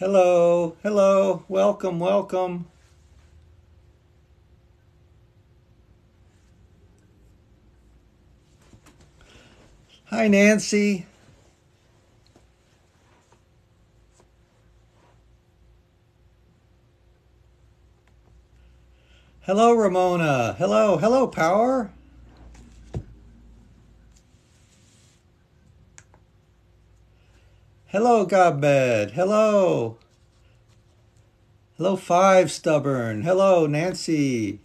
Hello, hello, welcome, welcome. Hi, Nancy. Hello, Ramona. Hello, hello, Power. Hello, Godbed. Hello. Hello, Five Stubborn. Hello, Nancy.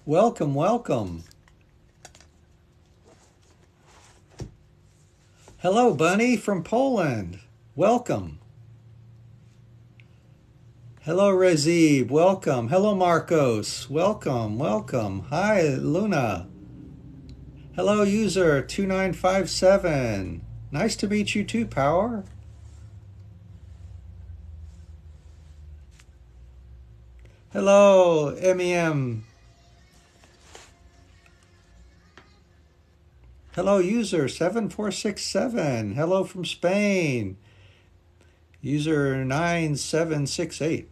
Welcome, welcome. Hello, Bunny from Poland. Welcome. Hello, Razib. Welcome. Hello, Marcos. Welcome, welcome. Hi, Luna. Hello, user 2957. Nice to meet you too, Power. Hello, MEM. Hello, user 7467. Hello from Spain. User 9768.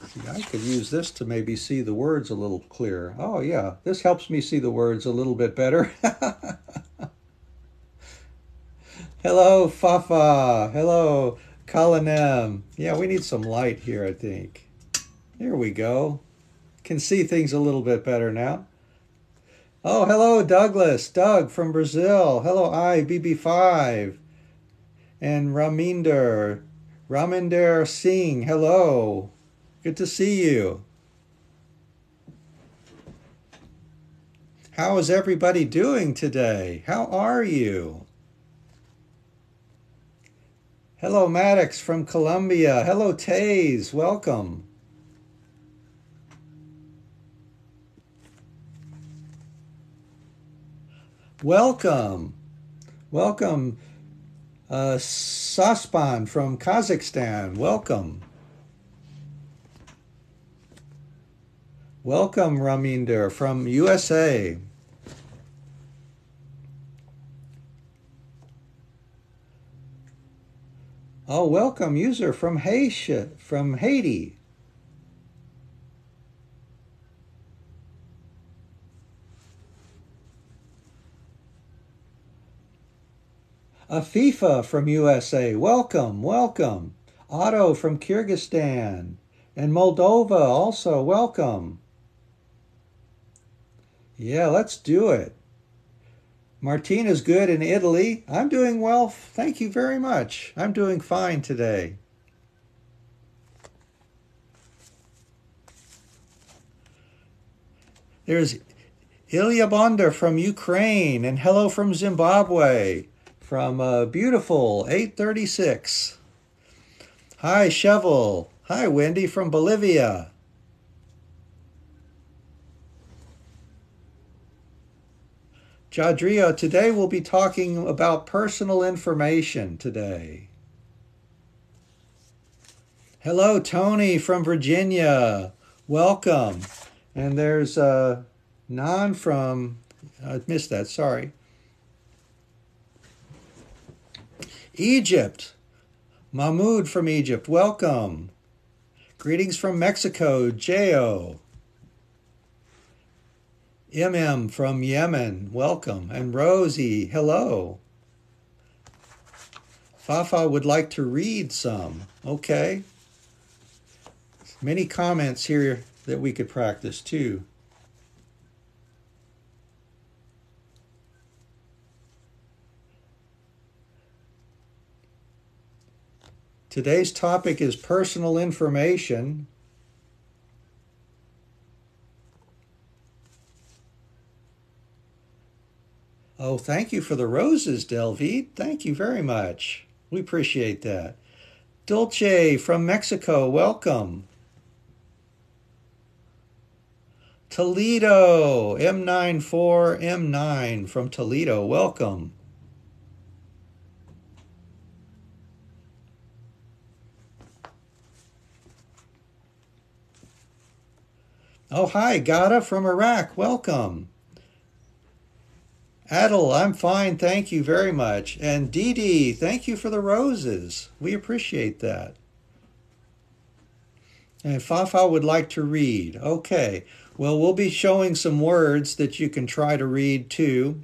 See, I could use this to maybe see the words a little clearer. Oh, yeah, this helps me see the words a little bit better. Hello, Fafa. Hello, Kalinem. Yeah, we need some light here, I think. Here we go. Can see things a little bit better now. Oh, hello, Douglas. Doug from Brazil. Hello, IBB5. And Raminder Singh. Hello. Good to see you. How is everybody doing today? How are you? Hello, Maddox from Colombia. Hello, Taze. Welcome. Welcome. Welcome, Saspan from Kazakhstan. Welcome. Welcome, Raminder from USA. Oh, welcome, user from Haiti. Afifa from USA. Welcome, welcome. Otto from Kyrgyzstan. And Moldova also. Welcome. Yeah, let's do it. Martina's good in Italy. I'm doing well. Thank you very much. I'm doing fine today. There's Ilya Bonder from Ukraine, and hello from Zimbabwe, from beautiful 836. Hi, Chevel. Hi, Wendy from Bolivia. Jadria, today we'll be talking about personal information today. Hello, Tony from Virginia. Welcome. And there's Nan from, I missed that, sorry. Egypt. Mahmoud from Egypt, welcome. Greetings from Mexico, Jo. MM from Yemen, welcome. And Rosie, hello. Fafa would like to read some. Okay. Many comments here that we could practice too. Today's topic is personal information. Oh, thank you for the roses, Delvide. Thank you very much. We appreciate that. Dulce from Mexico, welcome. Toledo, M94M9 from Toledo, welcome. Oh, hi, Gada from Iraq. Welcome. Adel, I'm fine. Thank you very much. And Dee Dee, thank you for the roses. We appreciate that. And Fafa would like to read. Okay. Well, we'll be showing some words that you can try to read too.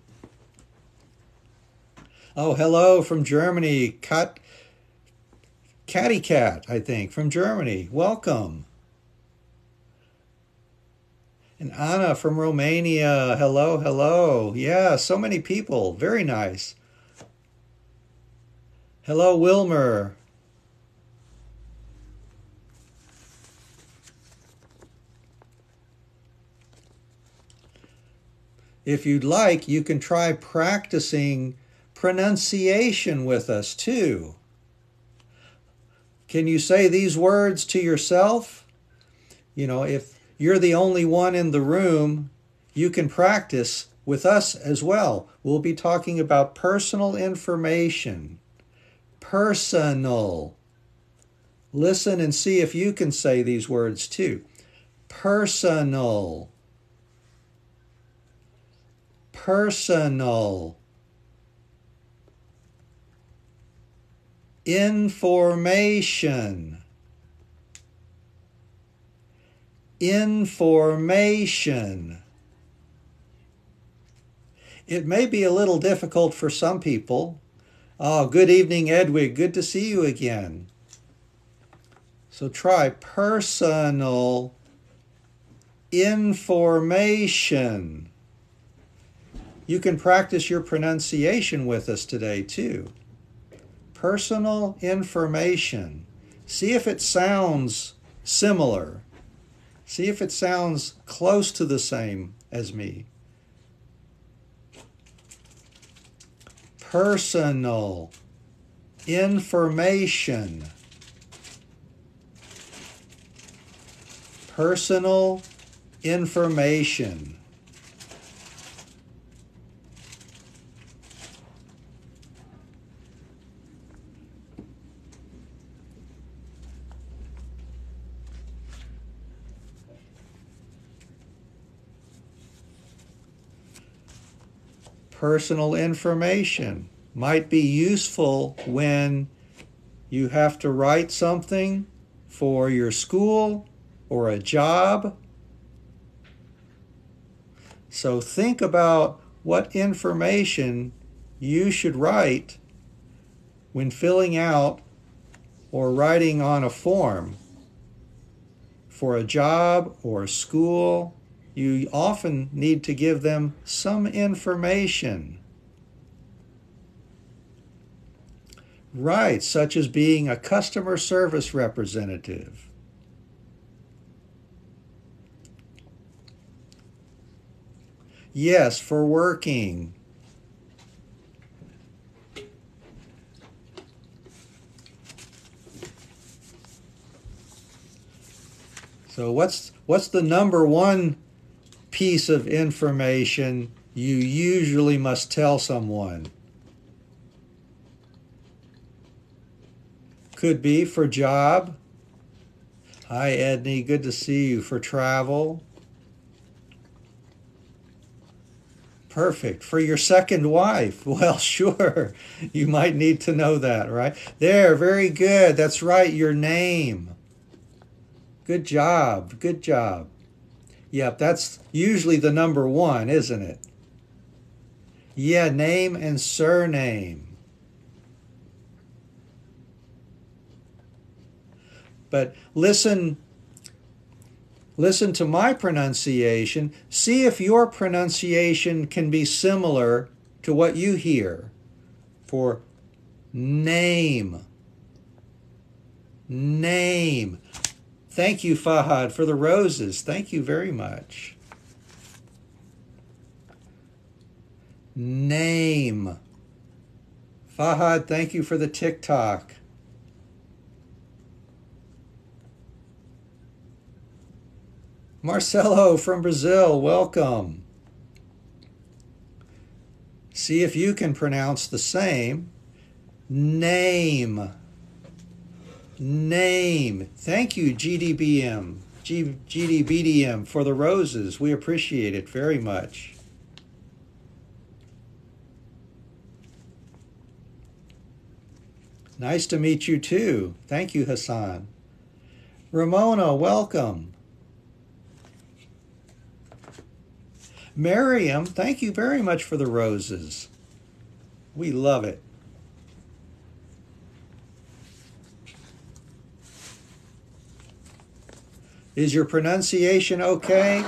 Oh, hello from Germany. Catty Cat, I think, from Germany. Welcome. And Anna from Romania. Hello, hello. Yeah, so many people. Very nice. Hello, Wilmer. If you'd like, you can try practicing pronunciation with us too. Can you say these words to yourself? You know, if you're the only one in the room, you can practice with us as well. We'll be talking about personal information. Personal. Listen and see if you can say these words too. Personal. Personal. Information. Information. It may be a little difficult for some people. Oh, good evening, Edwig. Good to see you again. So try personal information. You can practice your pronunciation with us today too. Personal information. See if it sounds similar. See if it sounds close to the same as me. Personal information. Personal information. Personal information might be useful when you have to write something for your school or a job. So think about what information you should write when filling out or writing on a form for a job or a school. You often need to give them some information. Right, such as being a customer service representative. Yes, for working. So what's the number one piece of information you usually must tell someone? Could be for job. Hi, Edney. Good to see you. For travel. Perfect. For your second wife. Well, sure. You might need to know that, right? There. Very good. That's right. Your name. Good job. Good job. Yep, that's usually the number one, isn't it? Yeah, name and surname. But listen to my pronunciation. See if your pronunciation can be similar to what you hear. For name. Name. Thank you, Fahad, for the roses. Thank you very much. Name. Fahad, thank you for the TikTok. Marcelo from Brazil, welcome. See if you can pronounce the same. Name. Name. Thank you, GDBM. GDBDM for the roses. We appreciate it very much. Nice to meet you too. Thank you, Hassan. Ramona, welcome. Miriam, thank you very much for the roses. We love it. Is your pronunciation okay?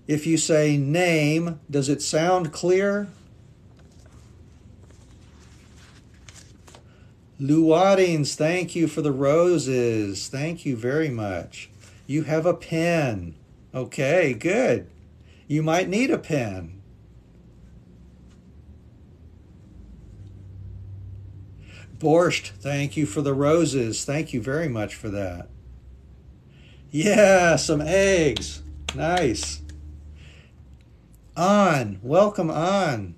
If you say name, does it sound clear? Luadings, thank you for the roses. Thank you very much. You have a pen. Okay, good. You might need a pen. Borscht, thank you for the roses. Thank you very much for that. Yeah, some eggs. Nice. On, welcome on.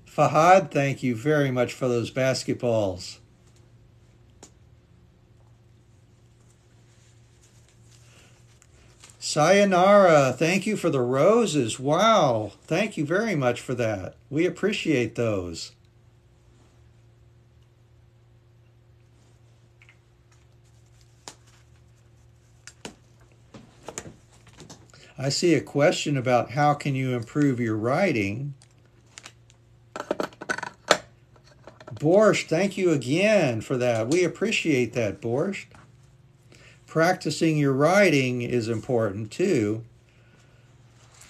Fahad, thank you very much for those basketballs. Sayonara, thank you for the roses. Wow, thank you very much for that. We appreciate those. I see a question about how can you improve your writing. Borscht, thank you again for that. We appreciate that, Borscht. Practicing your writing is important too.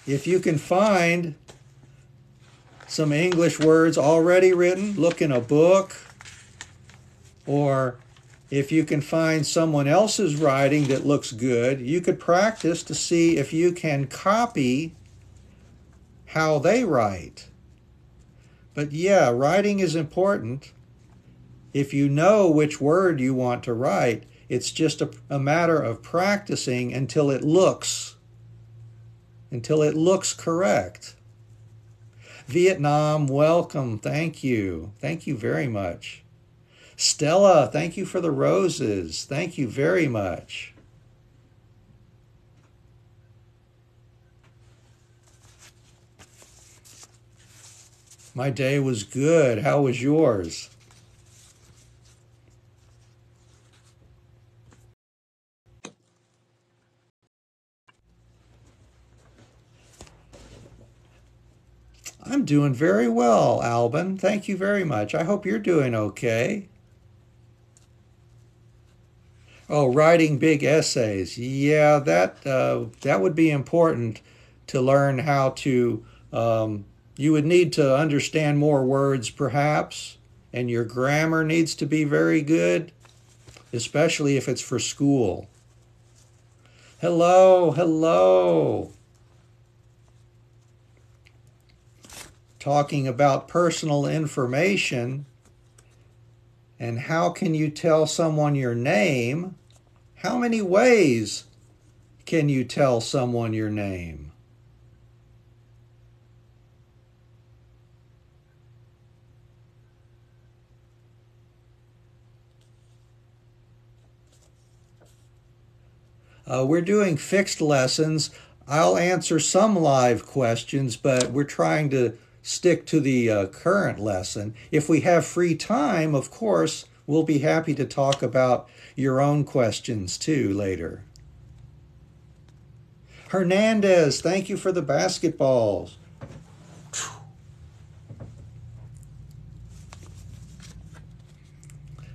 If you can find some English words already written, look in a book, or if you can find someone else's writing that looks good, you could practice to see if you can copy how they write. But yeah, writing is important. If you know which word you want to write, it's just a matter of practicing until it looks correct. Vietnam, welcome. Thank you. Thank you very much. Stella, thank you for the roses. Thank you very much. My day was good. How was yours? I'm doing very well, Albin. Thank you very much. I hope you're doing okay. Oh, writing big essays. Yeah, that would be important to learn how to. You would need to understand more words, perhaps, and your grammar needs to be very good, especially if it's for school. Hello, hello. Talking about personal information. And how can you tell someone your name? How many ways can you tell someone your name? We're doing fixed lessons. I'll answer some live questions, but we're trying to stick to the current lesson. If we have free time, of course, we'll be happy to talk about your own questions too later. Hernandez, thank you for the basketballs.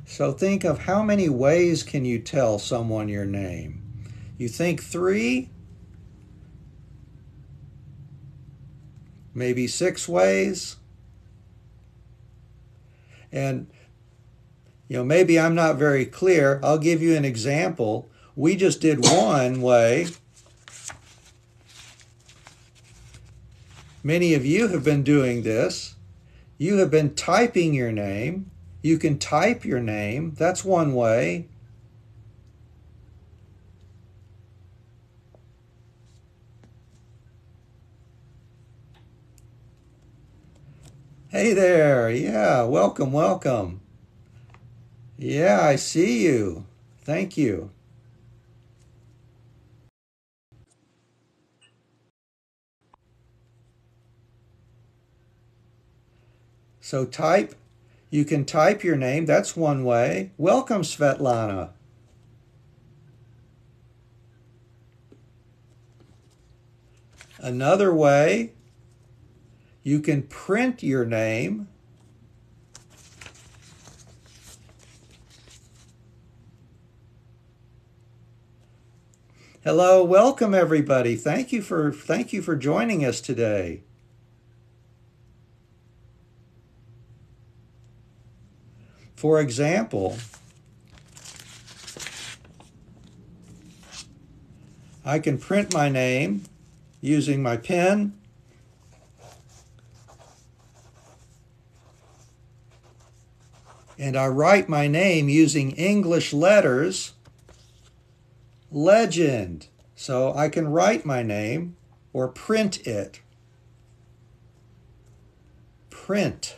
So think of how many ways can you tell someone your name? You think 3? Maybe 6 ways? And maybe I'm not very clear. I'll give you an example. We just did one way. Many of you have been doing this. You have been typing your name. You can type your name. That's one way. Hey there. Yeah, welcome, welcome. Yeah, I see you. Thank you. So type, you can type your name. That's one way. Welcome, Svetlana. Another way, you can print your name. Hello, welcome everybody. Thank you for joining us today. For example, I can print my name using my pen. And I write my name using English letters, Legend. So I can write my name or print it. Print.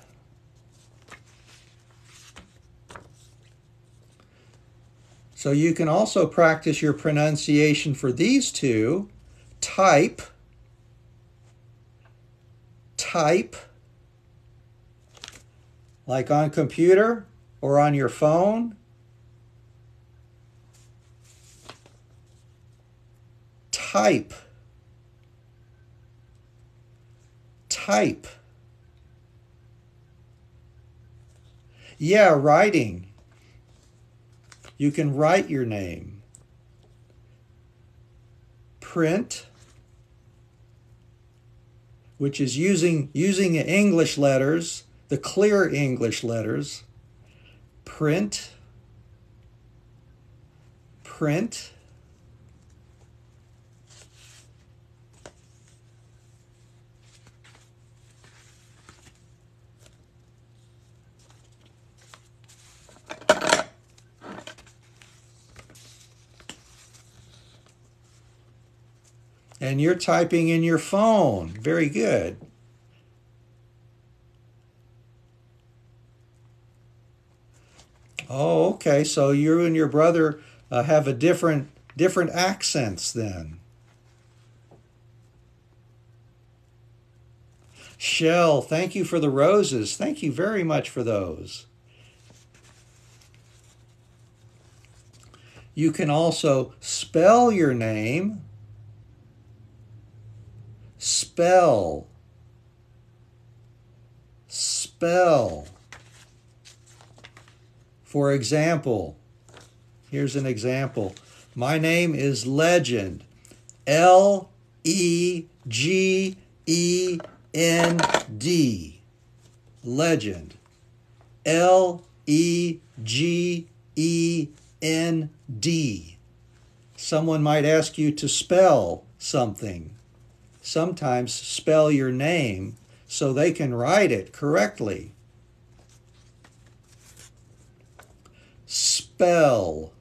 So you can also practice your pronunciation for these two. Type. Type. Like on computer or on your phone. Type. Type. Yeah, writing. You can write your name. Print, which is using English letters, the clear English letters. Print. Print. And you're typing in your phone. Very good. Oh, okay. So you and your brother have a different accents then. Shell, thank you for the roses. Thank you very much for those. You can also spell your name. Spell. Spell. For example, here's an example. My name is Legend. Legend. Legend. Legend. Someone might ask you to spell something. Sometimes spell your name so they can write it correctly. Spell.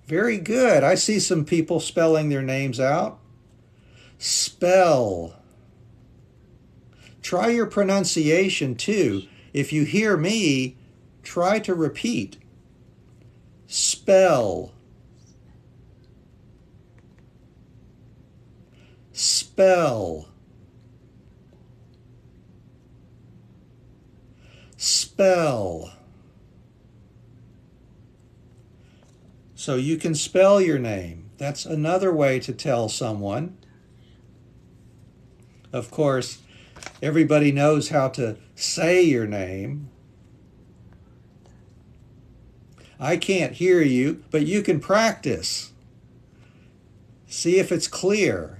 Very good. I see some people spelling their names out. Spell. Try your pronunciation too. If you hear me, try to repeat. Spell. Spell. Spell. So you can spell your name. That's another way to tell someone. Of course, everybody knows how to say your name. I can't hear you, but you can practice. See if it's clear.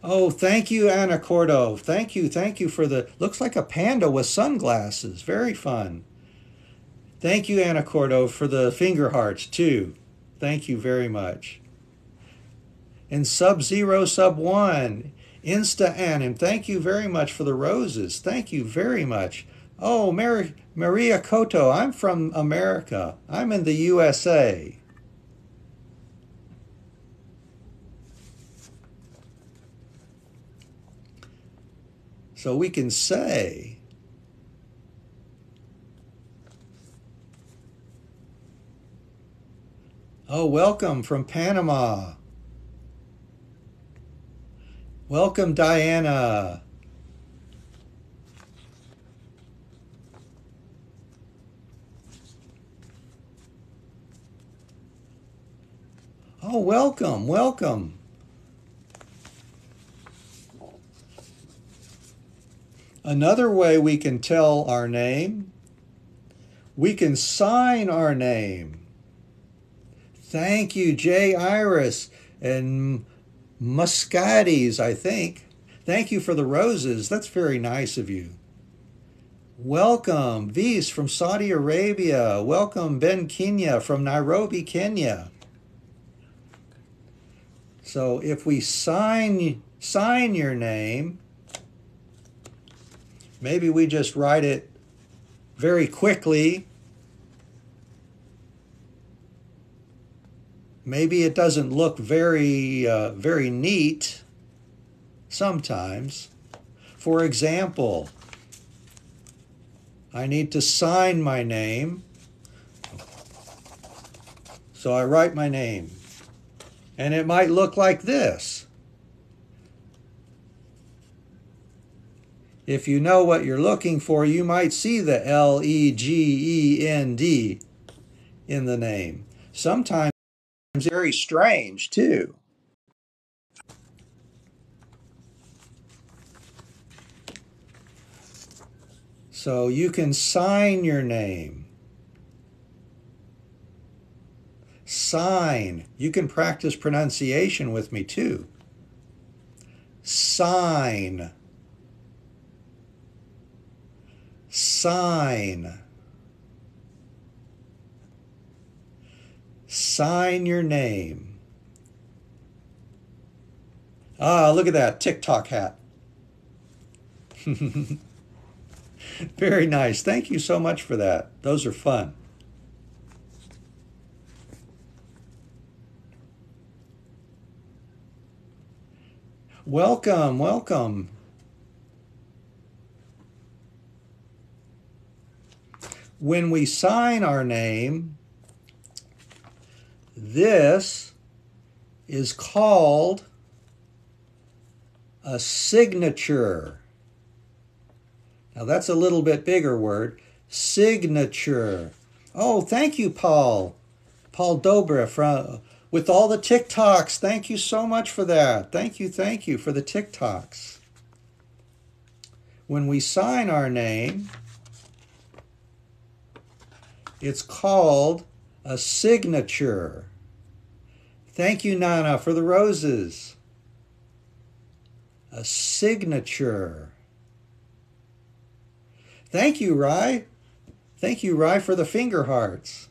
Oh, thank you, Anna Cordo. Thank you for the, looks like a panda with sunglasses. Very fun. Thank you, Anna Cordo, for the finger hearts, too. Thank you very much. And Sub-Zero Sub-1, Insta Anim, thank you very much for the roses. Thank you very much. Oh, Maria Cotto, I'm from America. I'm in the USA. So we can say, oh, welcome from Panama. Welcome, Diana. Oh, welcome, welcome. Another way we can tell our name, we can sign our name. Thank you, J. Iris and Muscades, I think. Thank you for the roses. That's very nice of you. Welcome, Vis from Saudi Arabia. Welcome, Ben Kenya from Nairobi, Kenya. So if we sign your name, maybe we just write it very quickly. Maybe it doesn't look very neat sometimes. For example, I need to sign my name. So I write my name. And it might look like this. If you know what you're looking for, you might see the Legend in the name. Sometimes it's very strange too. So you can sign your name. Sign. You can practice pronunciation with me too. Sign. Sign. Sign your name. Ah, look at that TikTok hat. Very nice. Thank you so much for that. Those are fun. Welcome, welcome. When we sign our name, this is called a signature. Now that's a little bit bigger word. Signature. Oh, thank you, Paul. Paul Dobra with all the TikToks. Thank you so much for that. Thank you for the TikToks. When we sign our name, it's called a signature. Thank you, Nana, for the roses. A signature. Thank you, Rai. Thank you, Rai, for the finger hearts.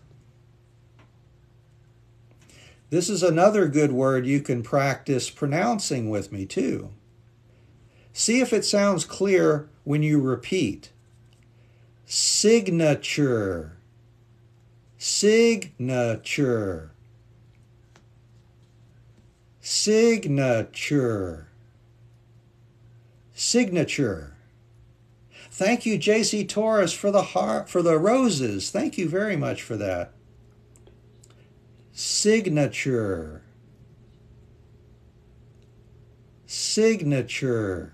This is another good word you can practice pronouncing with me, too. See if it sounds clear when you repeat. Signature. Signature. Signature. Signature. Thank you, JC Torres, for the roses. Thank you very much for that. Signature. Signature.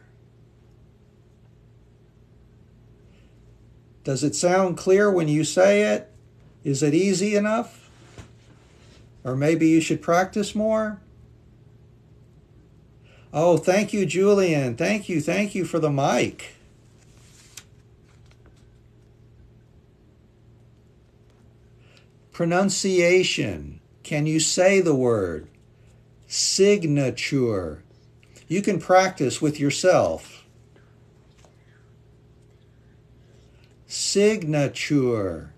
Does it sound clear when you say it? Is it easy enough? Or maybe you should practice more? Oh, thank you, Julian. Thank you for the mic. Pronunciation. Can you say the word? Signature. You can practice with yourself. Signature.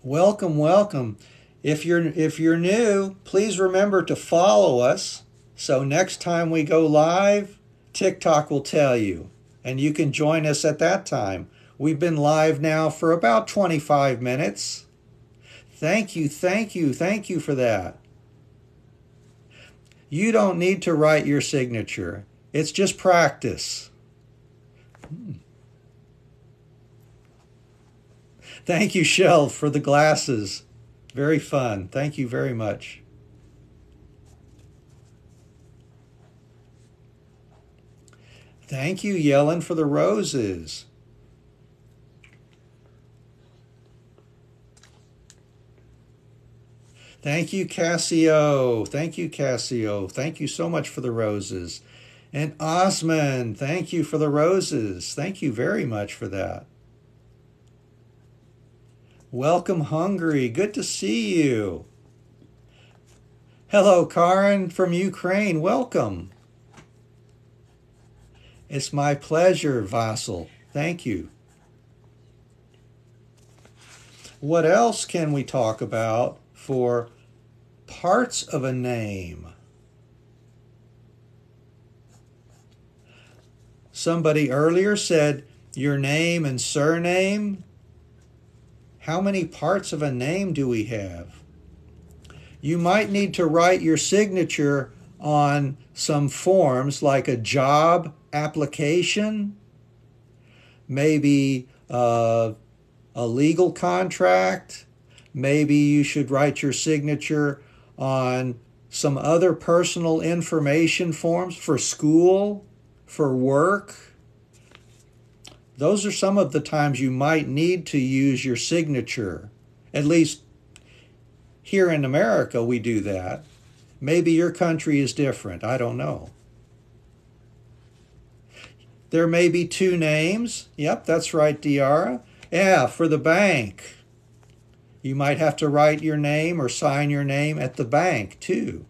Welcome, welcome. If you're new, please remember to follow us. So next time we go live, TikTok will tell you, and you can join us at that time. We've been live now for about 25 minutes. Thank you for that. You don't need to write your signature. It's just practice. Thank you, Shell, for the glasses. Very fun. Thank you very much. Thank you, Yellen, for the roses. Thank you, Cassio. Thank you, Cassio. Thank you so much for the roses. And Osman, thank you for the roses. Thank you very much for that. Welcome, Hungary. Good to see you. Hello, Karen from Ukraine. Welcome. It's my pleasure, Vasil. Thank you. What else can we talk about for parts of a name? Somebody earlier said your name and surname. How many parts of a name do we have? You might need to write your signature on some forms like a job application, maybe a legal contract. Maybe you should write your signature on some other personal information forms for school, for work. Those are some of the times you might need to use your signature. At least here in America, we do that. Maybe your country is different. I don't know. There may be two names. Yep, that's right, Diara. Yeah, for the bank. You might have to write your name or sign your name at the bank, too.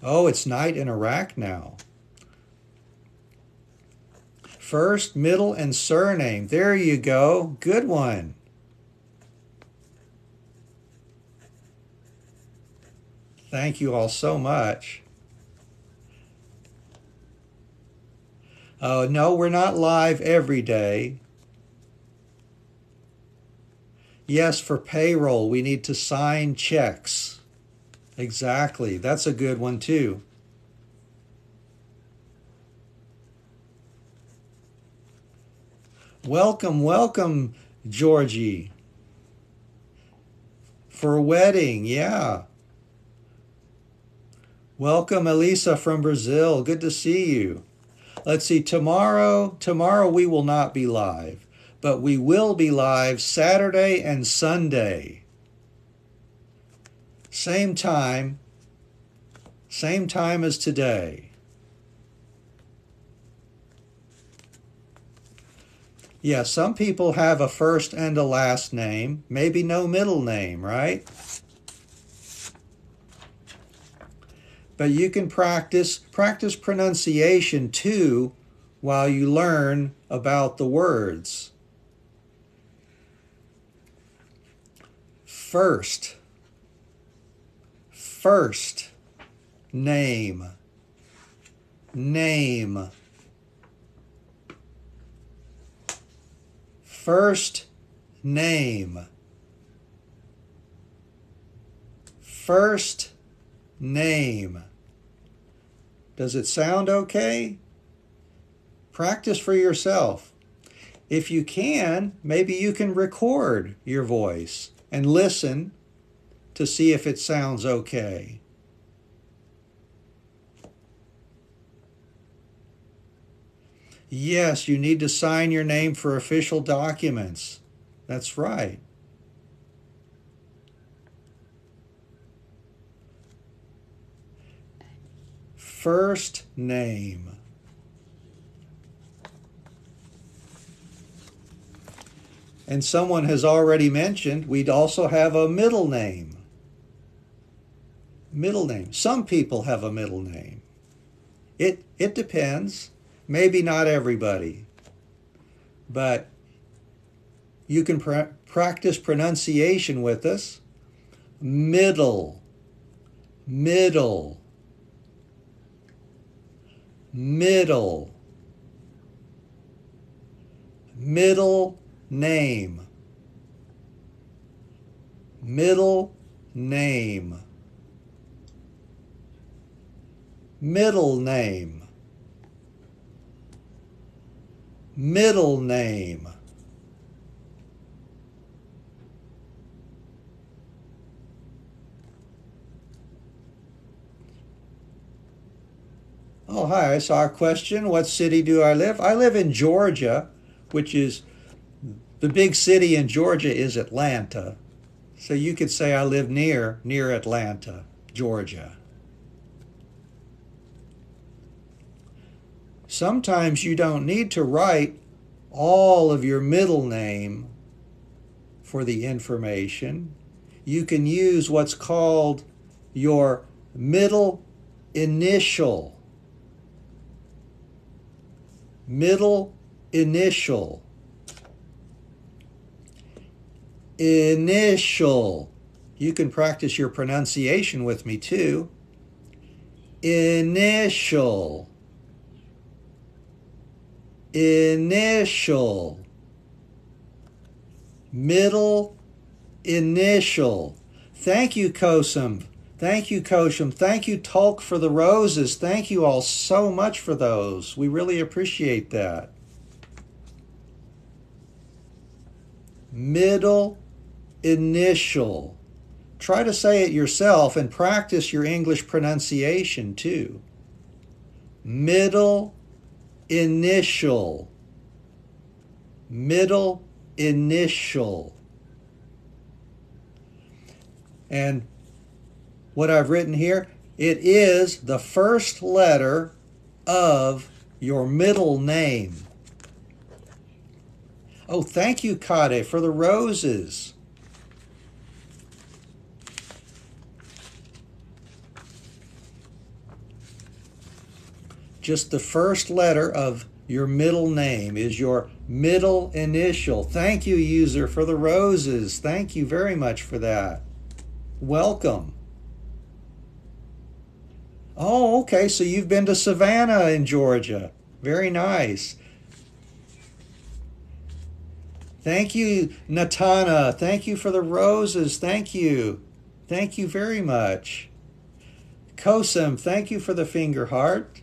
Oh, it's night in Iraq now. First, middle, and surname. There you go. Good one. Thank you all so much. Oh, no, we're not live every day. Yes, for payroll, we need to sign checks. Exactly. That's a good one, too. Welcome, welcome, Georgie. For a wedding, yeah. Welcome, Elisa from Brazil. Good to see you. Let's see, tomorrow we will not be live, but we will be live Saturday and Sunday. Same time as today. Yeah, some people have a first and a last name, maybe no middle name, right? But you can practice pronunciation too while you learn about the words. First, name, first name, first name. Does it sound okay? Practice for yourself. If you can, maybe you can record your voice and listen to see if it sounds okay. Yes, you need to sign your name for official documents. That's right. First name. And someone has already mentioned we'd also have a middle name. Middle name. Some people have a middle name. It depends. Maybe not everybody. But you can practice pronunciation with us. Middle. Middle. Middle. Middle name. Middle name. Middle name. Middle name. Oh, hi, I saw a question. What city do I live? I live in Georgia, which is the big city in Georgia is Atlanta. So you could say I live near Atlanta, Georgia. Sometimes you don't need to write all of your middle name for the information. You can use what's called your middle initial. Middle initial. Initial. You can practice your pronunciation with me too. Initial. Initial. Middle initial. Thank you, Kosum. Thank you, Kosham. Thank you, Tulk, for the roses. Thank you all so much for those. We really appreciate that. Middle initial. Try to say it yourself and practice your English pronunciation too. Middle initial. Middle initial. And what I've written here, it is the first letter of your middle name. Oh, thank you, Kade, for the roses. Just the first letter of your middle name is your middle initial. Thank you, user, for the roses. Thank you very much for that. Welcome. Oh, okay, so you've been to Savannah in Georgia. Very nice. Thank you, Natana. Thank you for the roses. Thank you. Thank you very much. Kosem, thank you for the finger heart.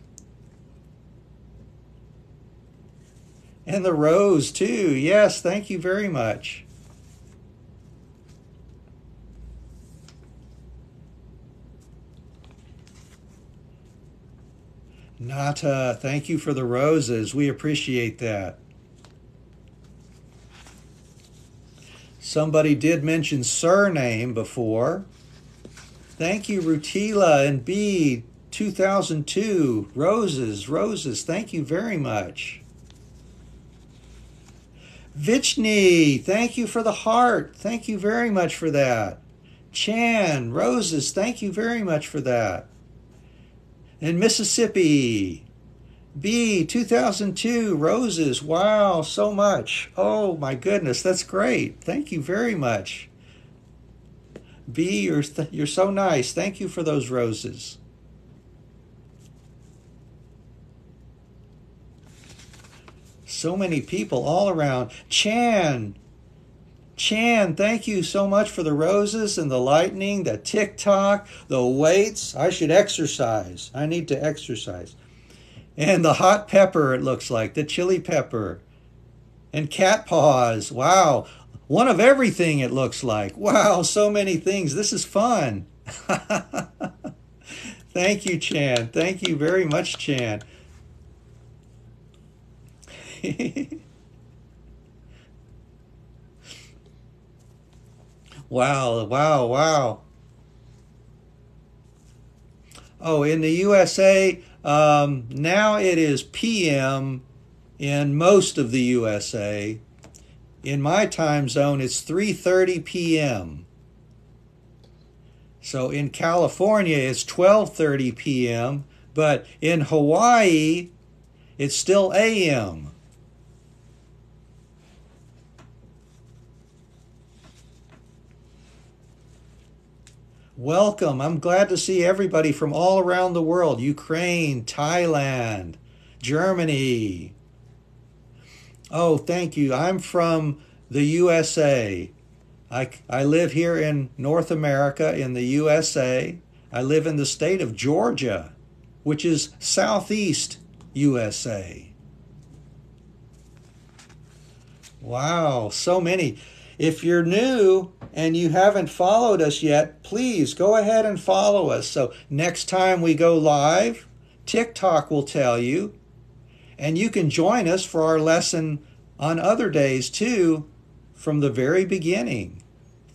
And the rose, too. Yes, thank you very much. Nata, thank you for the roses. We appreciate that. Somebody did mention surname before. Thank you, Rutila and B, 2002. Roses, roses. Thank you very much. Vichni, thank you for the heart. Thank you very much for that. Chan, roses. Thank you very much for that. And Mississippi, B, 2002, roses. Wow, so much. Oh, my goodness, that's great. Thank you very much. B, you're so nice. Thank you for those roses. So many people all around. Chan, thank you so much for the roses and the lightning, the TikTok, the weights. I should exercise. I need to exercise. And the hot pepper, it looks like, the chili pepper. And cat paws. Wow. One of everything, it looks like. Wow, so many things. This is fun. Thank you, Chan. Thank you very much, Chan. Wow, wow, wow. Oh, in the USA, now it is PM in most of the USA. In my time zone, it's 3:30 p.m. So in California, it's 12:30 p.m., but in Hawaii, it's still AM. Welcome. I'm glad to see everybody from all around the world. Ukraine, Thailand, Germany. Oh, thank you. I'm from the USA. I live here in North America in the USA. I live in the state of Georgia, which is southeast USA. Wow, so many. If you're new and you haven't followed us yet, please go ahead and follow us. So next time we go live, TikTok will tell you. And you can join us for our lesson on other days too, from the very beginning.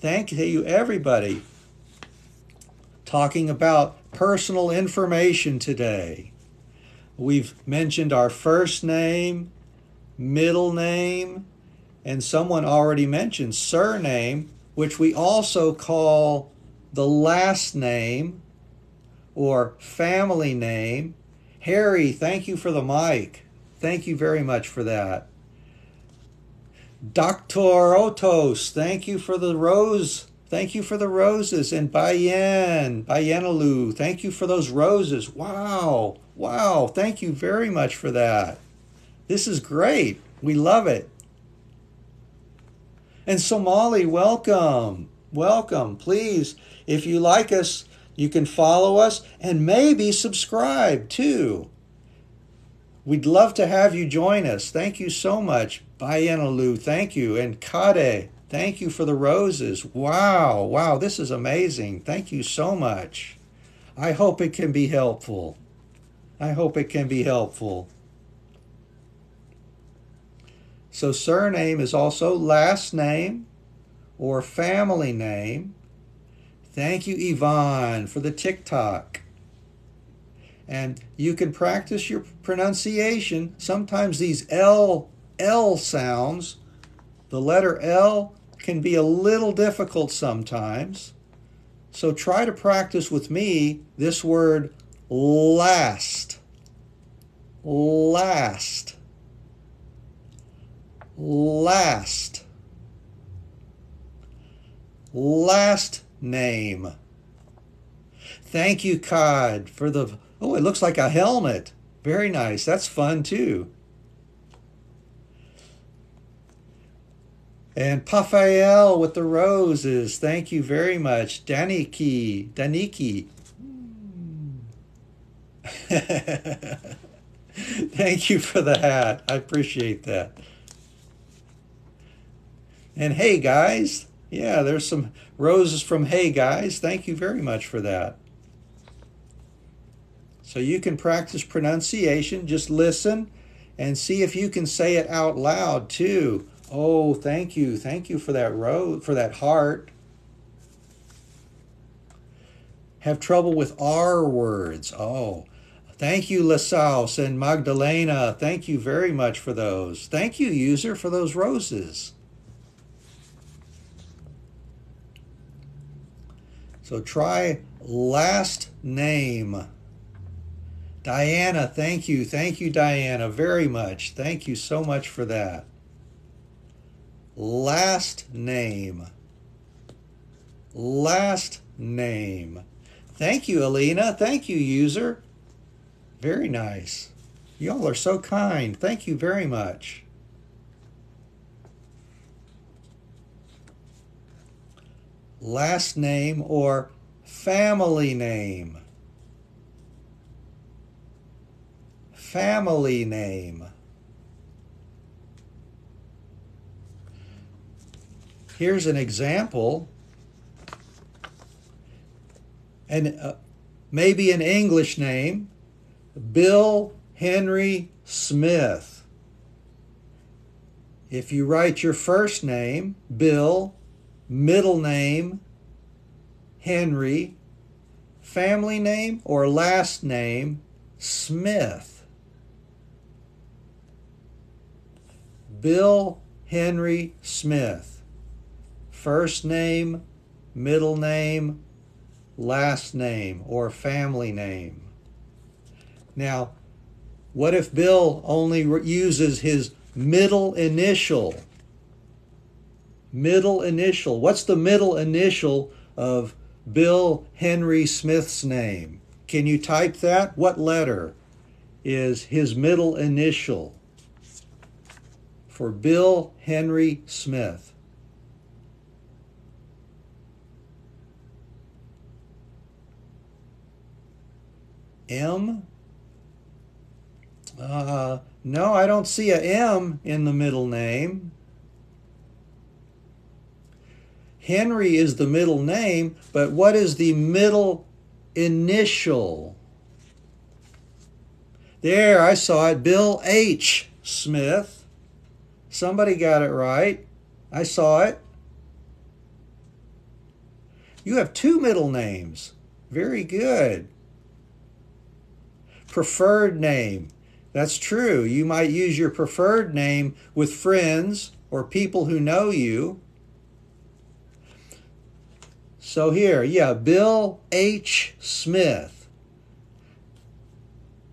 Thank you, everybody. Talking about personal information today. We've mentioned our first name, middle name, and someone already mentioned surname, which we also call the last name or family name. Harry, thank you for the mic. Thank you very much for that. Dr. Otos, thank you for the rose. Thank you for the roses. And Bayanalu, thank you for those roses. Wow, wow, thank you very much for that. This is great. We love it. And Somali, welcome. Welcome. Please, if you like us, you can follow us and maybe subscribe too. We'd love to have you join us. Thank you so much. Bayanalu, thank you. And Kade, thank you for the roses. Wow, wow, this is amazing. Thank you so much. I hope it can be helpful. I hope it can be helpful. So surname is also last name or family name. Thank you, Yvonne, for the TikTok. And you can practice your pronunciation. Sometimes these L sounds, the letter L can be a little difficult sometimes. So try to practice with me this word last. Last. Last. Last name. Thank you, Cod, for the... Oh, it looks like a helmet. Very nice. That's fun, too. And Pafael with the roses. Thank you very much. Daniki. Thank you for the hat. I appreciate that. And hey, guys. Yeah, there's some roses from Hey Guys. Thank you very much for that. So you can practice pronunciation. Just listen and see if you can say it out loud too. Oh, thank you. Thank you for that heart. Have trouble with R words. Oh, thank you, Lasaus and Magdalena. Thank you very much for those. Thank you, user, for those roses. So try last name. Diana, thank you. Thank you, Diana, very much. Thank you so much for that. Last name. Last name. Thank you, Alina. Thank you, user. Very nice. Y'all are so kind. Thank you very much. Last name or family name. Family name. Here's an example. And maybe an English name. Bill Henry Smith. If you write your first name, Bill, middle name, Henry, family name or last name, Smith. Bill Henry Smith. First name, middle name, last name or family name. Now, what if Bill only uses his middle initial? Middle initial. What's the middle initial of Bill Henry Smith's name? Can you type that? What letter is his middle initial for Bill Henry Smith? M? No, I don't see a M in the middle name. Henry is the middle name, but what is the middle initial? There, I saw it. Bill H. Smith. Somebody got it right. I saw it. You have two middle names. Very good. Preferred name. That's true. You might use your preferred name with friends or people who know you. So here, yeah, Bill H. Smith.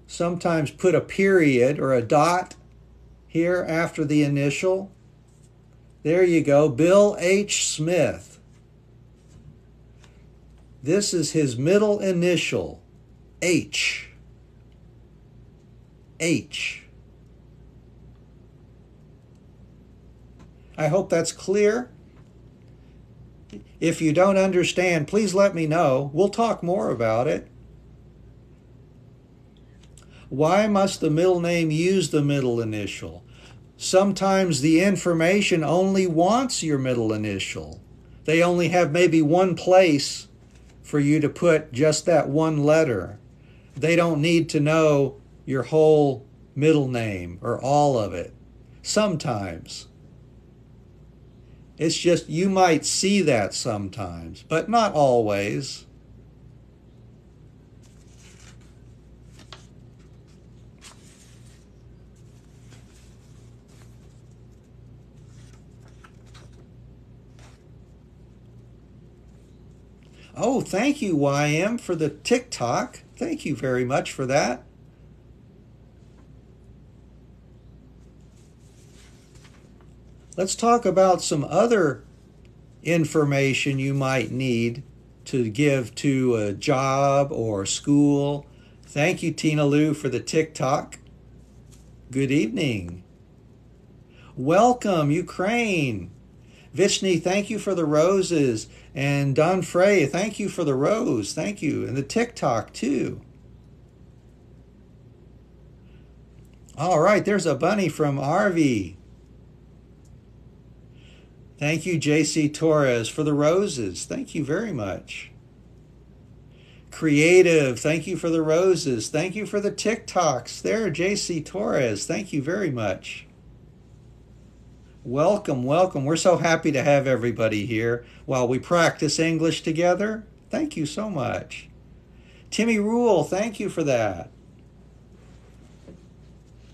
Sometimes put a period or a dot here after the initial. There you go, Bill H. Smith. This is his middle initial, H. H. I hope that's clear. If you don't understand, please let me know. We'll talk more about it. Why must the middle name use the middle initial? Sometimes the information only wants your middle initial. They only have maybe one place for you to put just that one letter. They don't need to know your whole middle name or all of it. Sometimes. It's just you might see that sometimes, but not always. Oh, thank you, YM, for the TikTok. Thank you very much for that. Let's talk about some other information you might need to give to a job or school. Thank you, Tina Lou, for the TikTok. Good evening. Welcome, Ukraine. Vishni, thank you for the roses. And Don Frey, thank you for the rose. Thank you. And the TikTok, too. All right, there's a bunny from RV. Thank you, JC Torres, for the roses. Thank you very much. Creative, thank you for the roses. Thank you for the TikToks. There, JC Torres, thank you very much. Welcome, welcome. We're so happy to have everybody here while we practice English together. Thank you so much. Timmy Rule, thank you for that.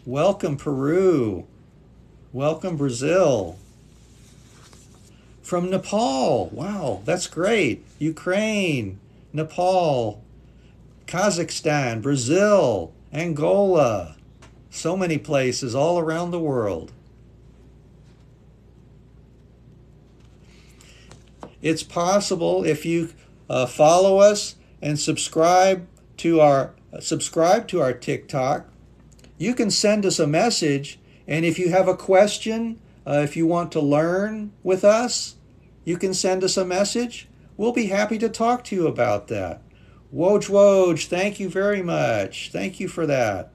Welcome, Peru. Welcome, Brazil. From Nepal. Wow, that's great. Ukraine, Nepal, Kazakhstan, Brazil, Angola. So many places all around the world. It's possible if you follow us and subscribe to our TikTok, you can send us a message, and if you have a question, if you want to learn with us, you can send us a message. We'll be happy to talk to you about that. Woj, thank you very much. Thank you for that.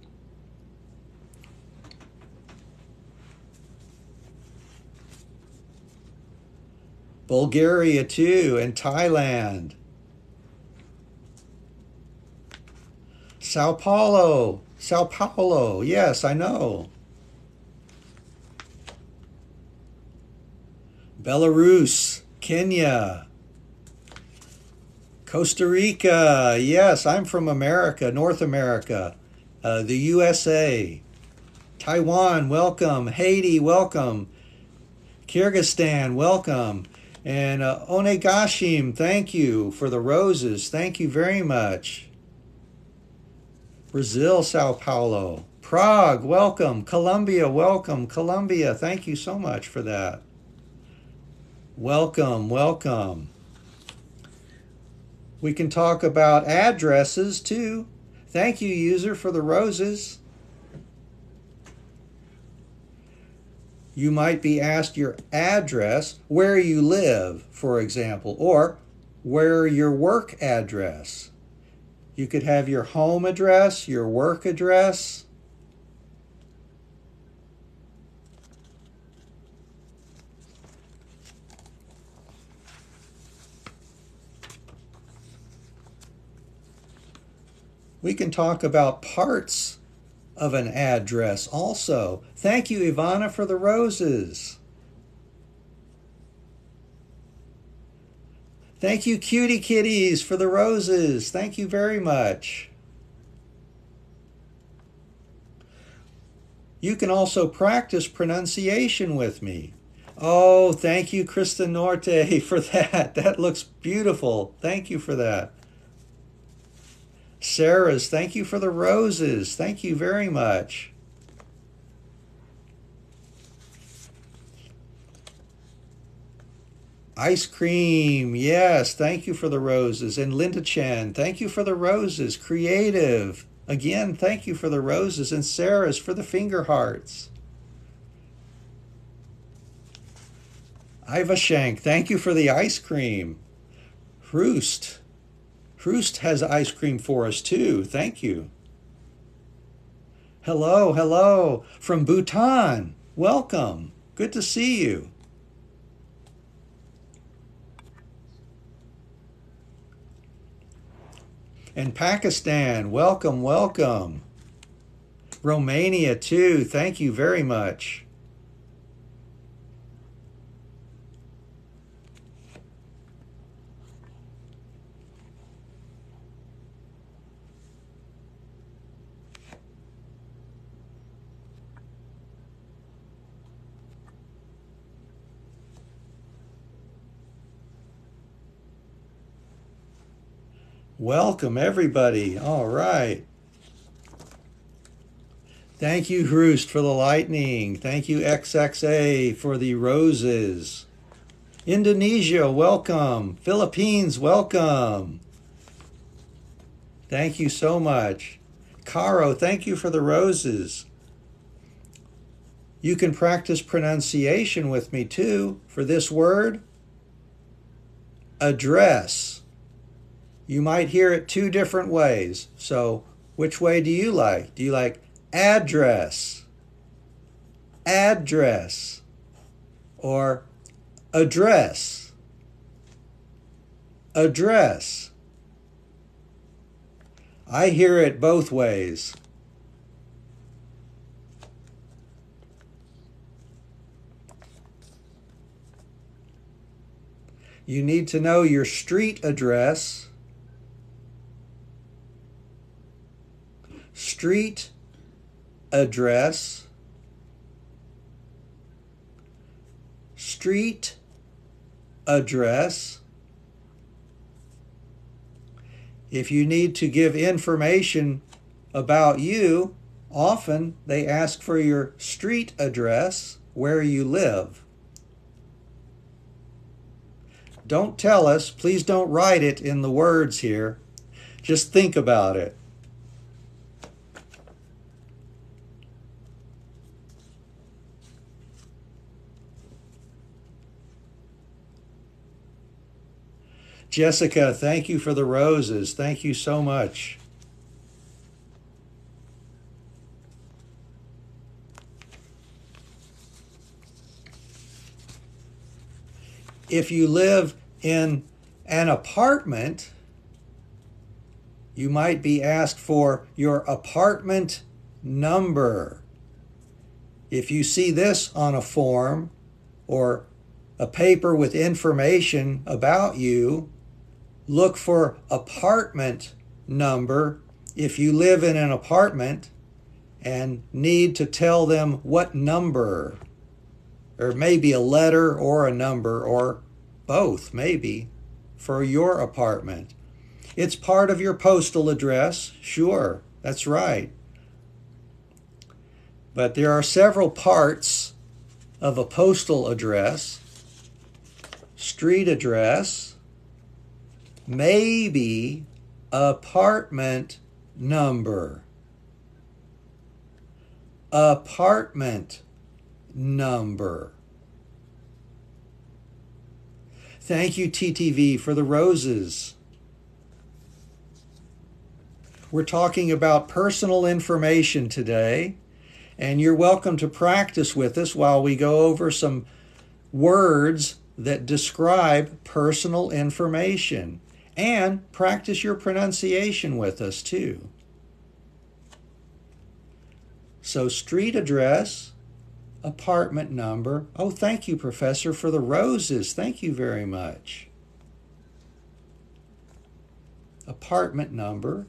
Bulgaria too, and Thailand. Sao Paulo, yes, I know. Belarus, Kenya, Costa Rica, yes, I'm from America, North America, the USA. Taiwan, welcome. Haiti, welcome. Kyrgyzstan, welcome. And Onegashim, thank you for the roses. Thank you very much. Brazil, Sao Paulo. Prague, welcome. Colombia, welcome. Colombia, thank you so much for that. Welcome, welcome. We can talk about addresses too. Thank you, user, for the roses. You might be asked your address, where you live, for example, or where your work address. You could have your home address, your work address. We can talk about parts of an address also. Thank you, Ivana, for the roses. Thank you, Cutie Kitties, for the roses. Thank you very much. You can also practice pronunciation with me. Oh, thank you, Krista Norte, for that. That looks beautiful. Thank you for that. Sarah's, thank you for the roses. Thank you very much. Ice cream, yes, thank you for the roses. And Linda Chen, thank you for the roses. Creative, again, thank you for the roses. And Sarah's for the finger hearts. Ivashank, thank you for the ice cream. Hroost has ice cream for us too. Thank you. Hello, hello, from Bhutan. Welcome. Good to see you. And Pakistan, welcome, welcome. Romania too, thank you very much. Welcome, everybody. All right. Thank you, Hroost, for the lightning. Thank you, XXA, for the roses. Indonesia, welcome. Philippines, welcome. Thank you so much. Caro, thank you for the roses. You can practice pronunciation with me, too, for this word. Address. You might hear it two different ways. So which way do you like? Do you like address, address, or address, address? I hear it both ways. You need to know your street address. Street address, street address. If you need to give information about you, often they ask for your street address, where you live. Don't tell us, please don't write it in the words here. Just think about it. Jessica, thank you for the roses. Thank you so much. If you live in an apartment, you might be asked for your apartment number. If you see this on a form or a paper with information about you, look for apartment number if you live in an apartment and need to tell them what number, or maybe a letter or a number or both, maybe, for your apartment. It's part of your postal address, sure, that's right. But there are several parts of a postal address. Street address, maybe apartment number. Apartment number. Thank you, TTV, for the roses. We're talking about personal information today, and you're welcome to practice with us while we go over some words that describe personal information, and practice your pronunciation with us too. So street address, apartment number. Oh, thank you, Professor, for the roses. Thank you very much. Apartment number.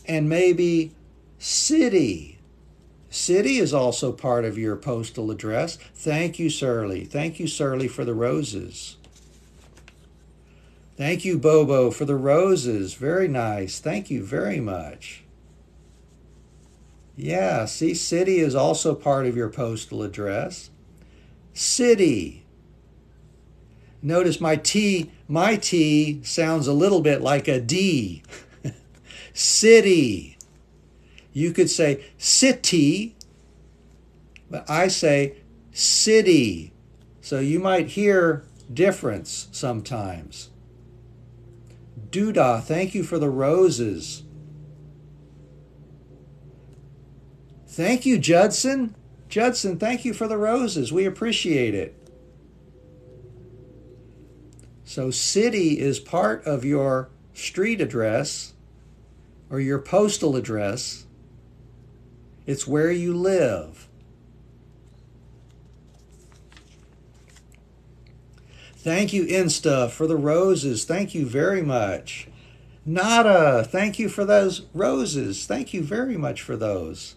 And maybe city. City is also part of your postal address. Thank you, Surly. Thank you, Surly, for the roses. Thank you, Bobo, for the roses. Very nice. Thank you very much. Yeah, see, city is also part of your postal address. City. Notice my T sounds a little bit like a D. City. You could say city, but I say city. So you might hear difference sometimes. Doodah, thank you for the roses. Thank you, Judson. Judson, thank you for the roses. We appreciate it. So city is part of your street address or your postal address. It's where you live. Thank you, Insta, for the roses. Thank you very much. Nada, thank you for those roses. Thank you very much for those.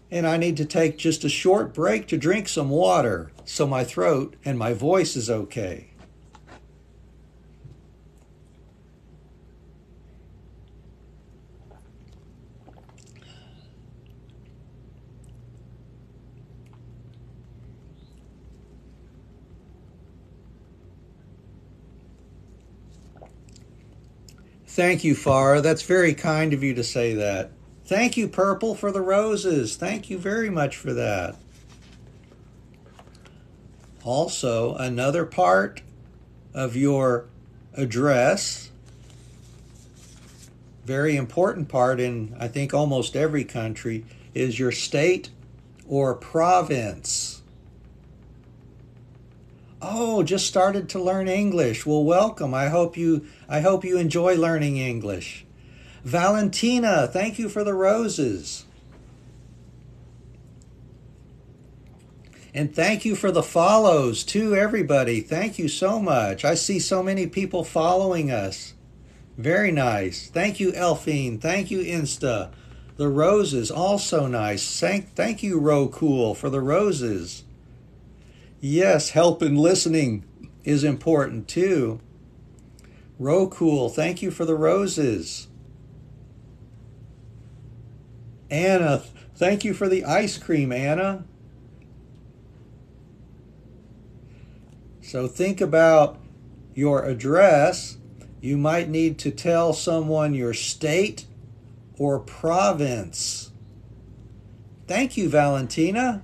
And I need to take just a short break to drink some water so my throat and my voice is okay. Thank you, Farah. That's very kind of you to say that. Thank you, Purple, for the roses. Thank you very much for that. Also, another part of your address, very important part in, I think, almost every country, is your state or province. Oh, just started to learn English. Well, welcome. I hope you enjoy learning English. Valentina, thank you for the roses. And thank you for the follows too, everybody. Thank you so much. I see so many people following us. Very nice. Thank you, Elfine. Thank you, Insta. The roses, also nice. Thank you, Rocool, for the roses. Yes, help in listening is important too. Rocool, thank you for the roses. Anna, thank you for the ice cream, Anna. So think about your address. You might need to tell someone your state or province. Thank you, Valentina.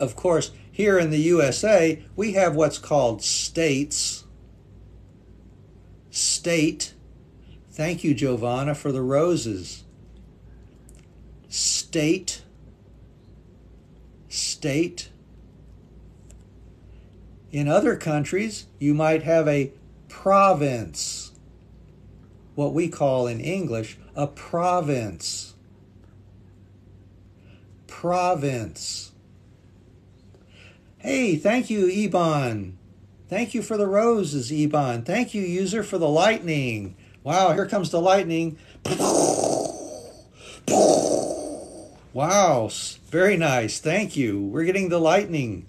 Of course, here in the USA, we have what's called states. State. Thank you, Giovanna, for the roses. State. State. In other countries, you might have a province. What we call in English a province. Province. Hey, thank you, Eban. Thank you for the roses, Eban. Thank you, user, for the lightning. Wow, here comes the lightning. Wow, very nice. Thank you. We're getting the lightning.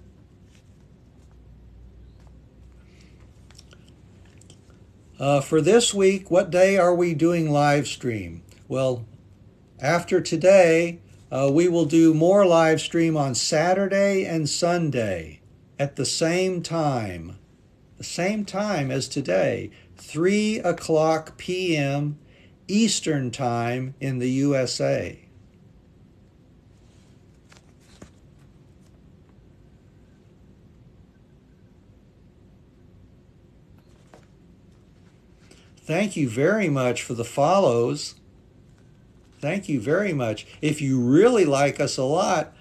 For this week, what day are we doing live stream? Well, after today, we will do more live stream on Saturday and Sunday at the same time as today, 3 o'clock p.m. Eastern Time in the USA. Thank you very much for the follows. Thank you very much. If you really like us a lot,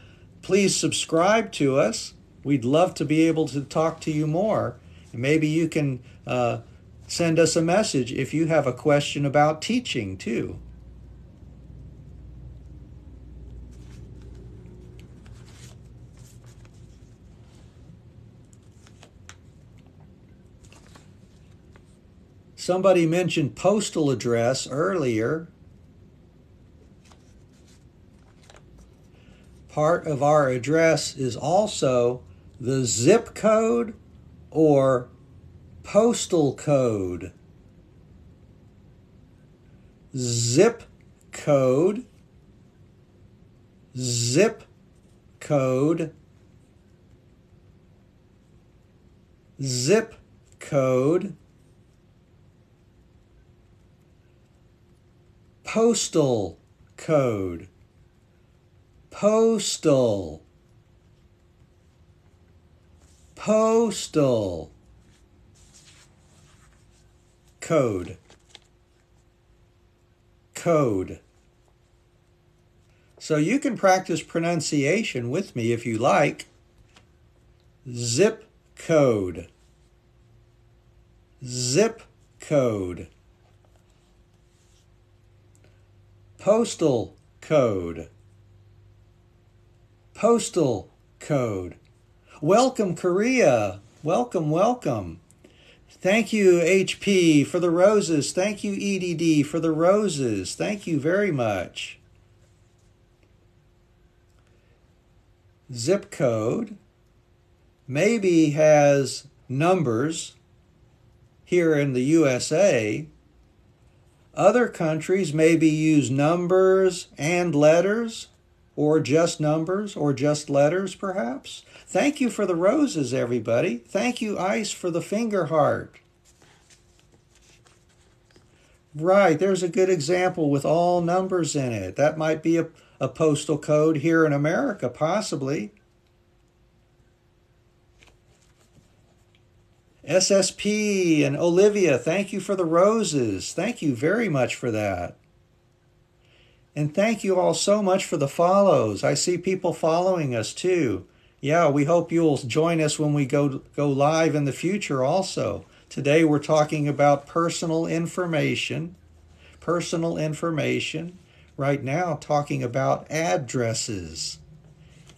please subscribe to us. We'd love to be able to talk to you more. And maybe you can Send us a message if you have a question about teaching too. Somebody mentioned postal address earlier. Part of our address is also the zip code or postal code. Zip code, zip code, zip code, postal code, postal, postal code, code. So you can practice pronunciation with me if you like. Zip code, zip code, postal code, postal code. Welcome, Korea. Welcome, welcome. Thank you, HP, for the roses. Thank you, EDD, for the roses. Thank you very much. Zip code maybe has numbers here in the USA. Other countries maybe use numbers and letters, or just numbers, or just letters, perhaps. Thank you for the roses, everybody. Thank you, Ice, for the finger heart. Right, there's a good example with all numbers in it. That might be a postal code here in America, possibly. SSP and Olivia, thank you for the roses. Thank you very much for that. And thank you all so much for the follows. I see people following us too. Yeah, we hope you'll join us when we go live in the future also. Today we're talking about personal information. Personal information. Right now talking about addresses.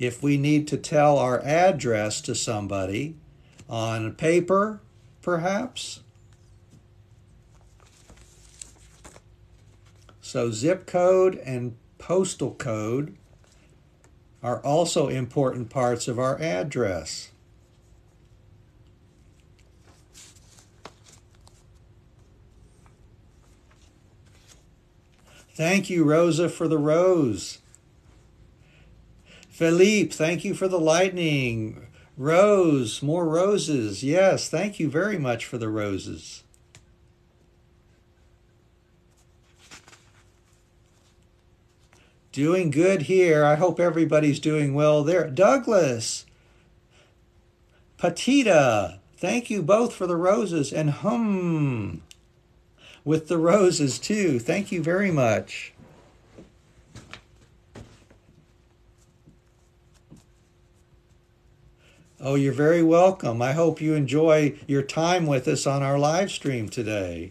If we need to tell our address to somebody on paper, perhaps. So zip code and postal code are also important parts of our address. Thank you, Rosa, for the rose. Philippe, thank you for the lightning. Rose, more roses. Yes, thank you very much for the roses. Doing good here. I hope everybody's doing well there. Douglas, Patita, thank you both for the roses. And with the roses too. Thank you very much. Oh, you're very welcome. I hope you enjoy your time with us on our live stream today.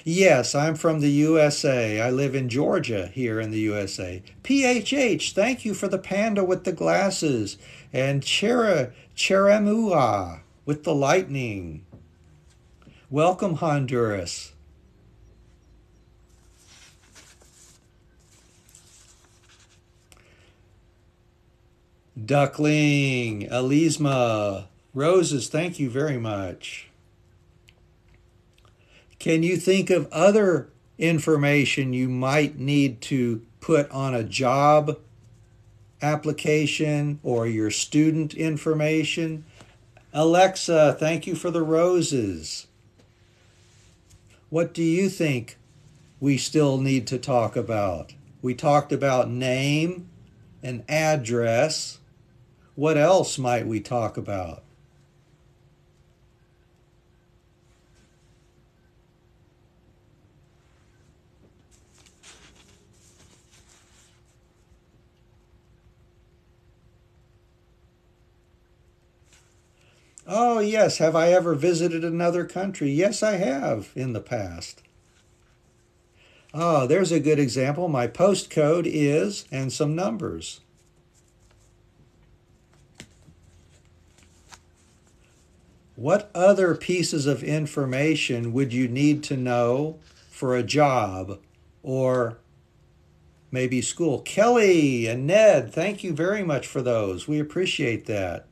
Yes, I'm from the USA. I live in Georgia here in the USA. PHH, thank you for the panda with the glasses. And Cheramua with the lightning. Welcome, Honduras. Duckling, Elisma, roses, thank you very much. Can you think of other information you might need to put on a job application or your student information? Alexa, thank you for the roses. What do you think we still need to talk about? We talked about name and address. What else might we talk about? Oh, yes. Have I ever visited another country? Yes, I have in the past. Oh, there's a good example. My postcode is, and some numbers. What other pieces of information would you need to know for a job or maybe school? Kelly and Ned, thank you very much for those. We appreciate that.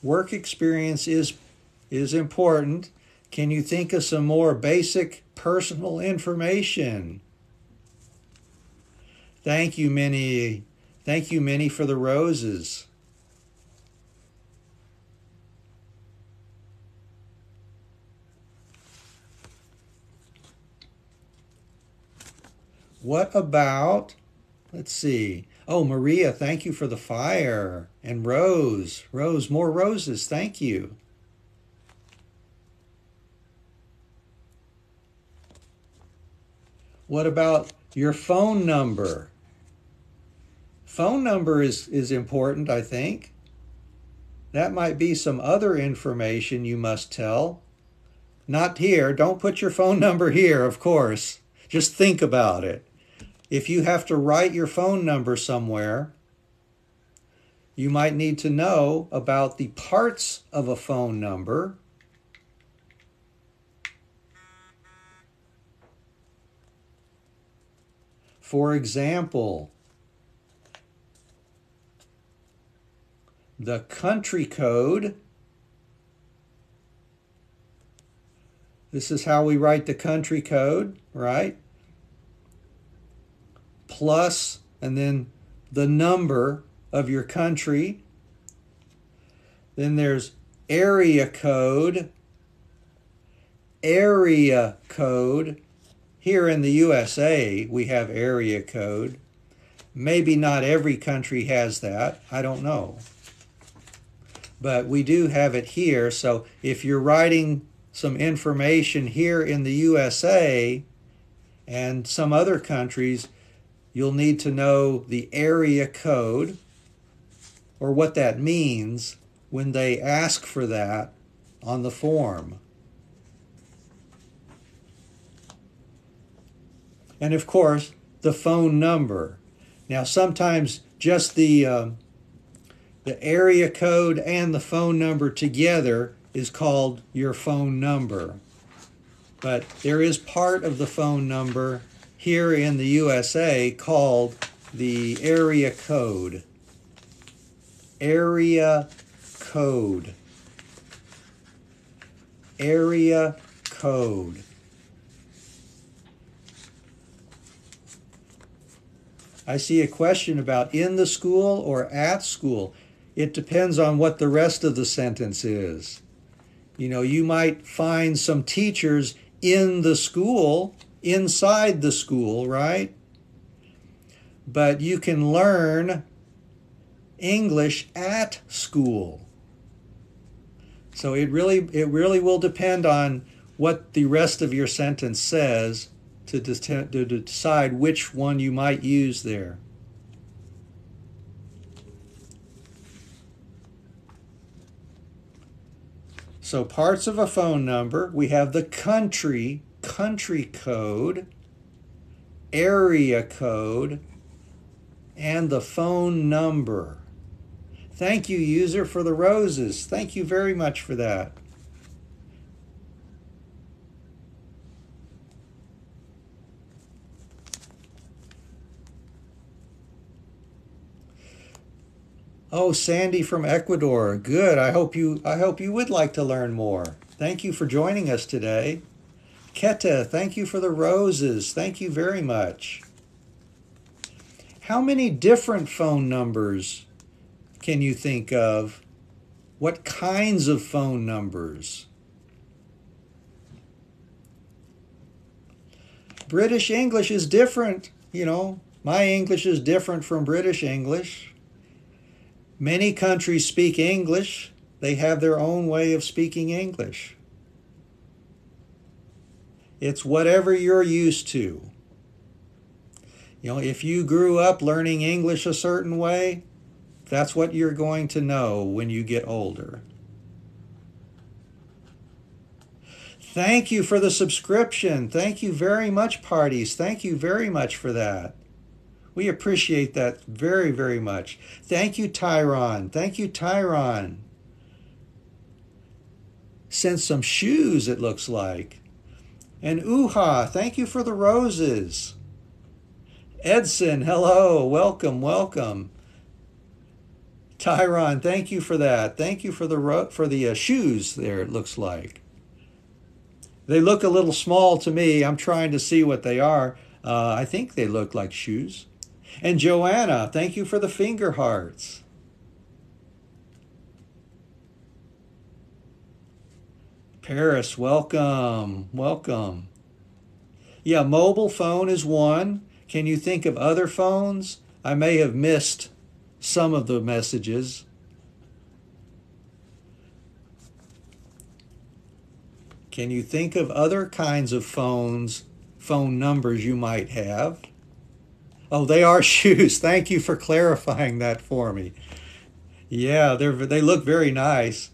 Work experience is important. Can you think of some more basic personal information? Thank you, Minnie. Thank you, Minnie, for the roses. What about, let's see. Oh, Maria, thank you for the fire. And Rose, Rose, more roses. Thank you. What about your phone number? Phone number is important, I think. That might be some other information you must tell. Not here. Don't put your phone number here, of course. Just think about it. If you have to write your phone number somewhere, you might need to know about the parts of a phone number. For example, the country code. This is how we write the country code, right? Plus, and then the number of your country. Then there's area code. Area code. Here in the USA, we have area code. Maybe not every country has that. I don't know. But we do have it here. So if you're writing some information here in the USA and some other countries, you'll need to know the area code or what that means when they ask for that on the form. And of course, the phone number. Now, sometimes just the area code and the phone number together is called your phone number. But there is part of the phone number here in the USA called the area code. Area code. Area code. I see a question about in the school or at school. It depends on what the rest of the sentence is. You know, you might find some teachers in the school, inside the school, right? But you can learn English at school. So it really will depend on what the rest of your sentence says to decide which one you might use there. So parts of a phone number, we have the country code, area code, and the phone number. Thank you, user, for the roses. Thank you very much for that. Oh, Sandy from Ecuador. Good. I hope you would like to learn more. Thank you for joining us today. Keta, thank you for the roses. Thank you very much. How many different phone numbers can you think of? What kinds of phone numbers? British English is different. You know, my English is different from British English. Many countries speak English. They have their own way of speaking English. It's whatever you're used to. You know, if you grew up learning English a certain way, that's what you're going to know when you get older. Thank you for the subscription. Thank you very much, parties. Thank you very much for that. We appreciate that very, very much. Thank you, Tyron. Thank you, Tyron. Sent some shoes, it looks like. And Uha, thank you for the roses. Edson, hello. Welcome, welcome. Tyron, thank you for that. Thank you for the shoes there, it looks like. They look a little small to me. I'm trying to see what they are. I think they look like shoes. And Joanna, thank you for the finger hearts. Paris, welcome, welcome. Yeah, mobile phone is one. Can you think of other phones? I may have missed some of the messages. Can you think of other kinds of phone numbers you might have? Oh, they are shoes. Thank you for clarifying that for me. Yeah, they look very nice.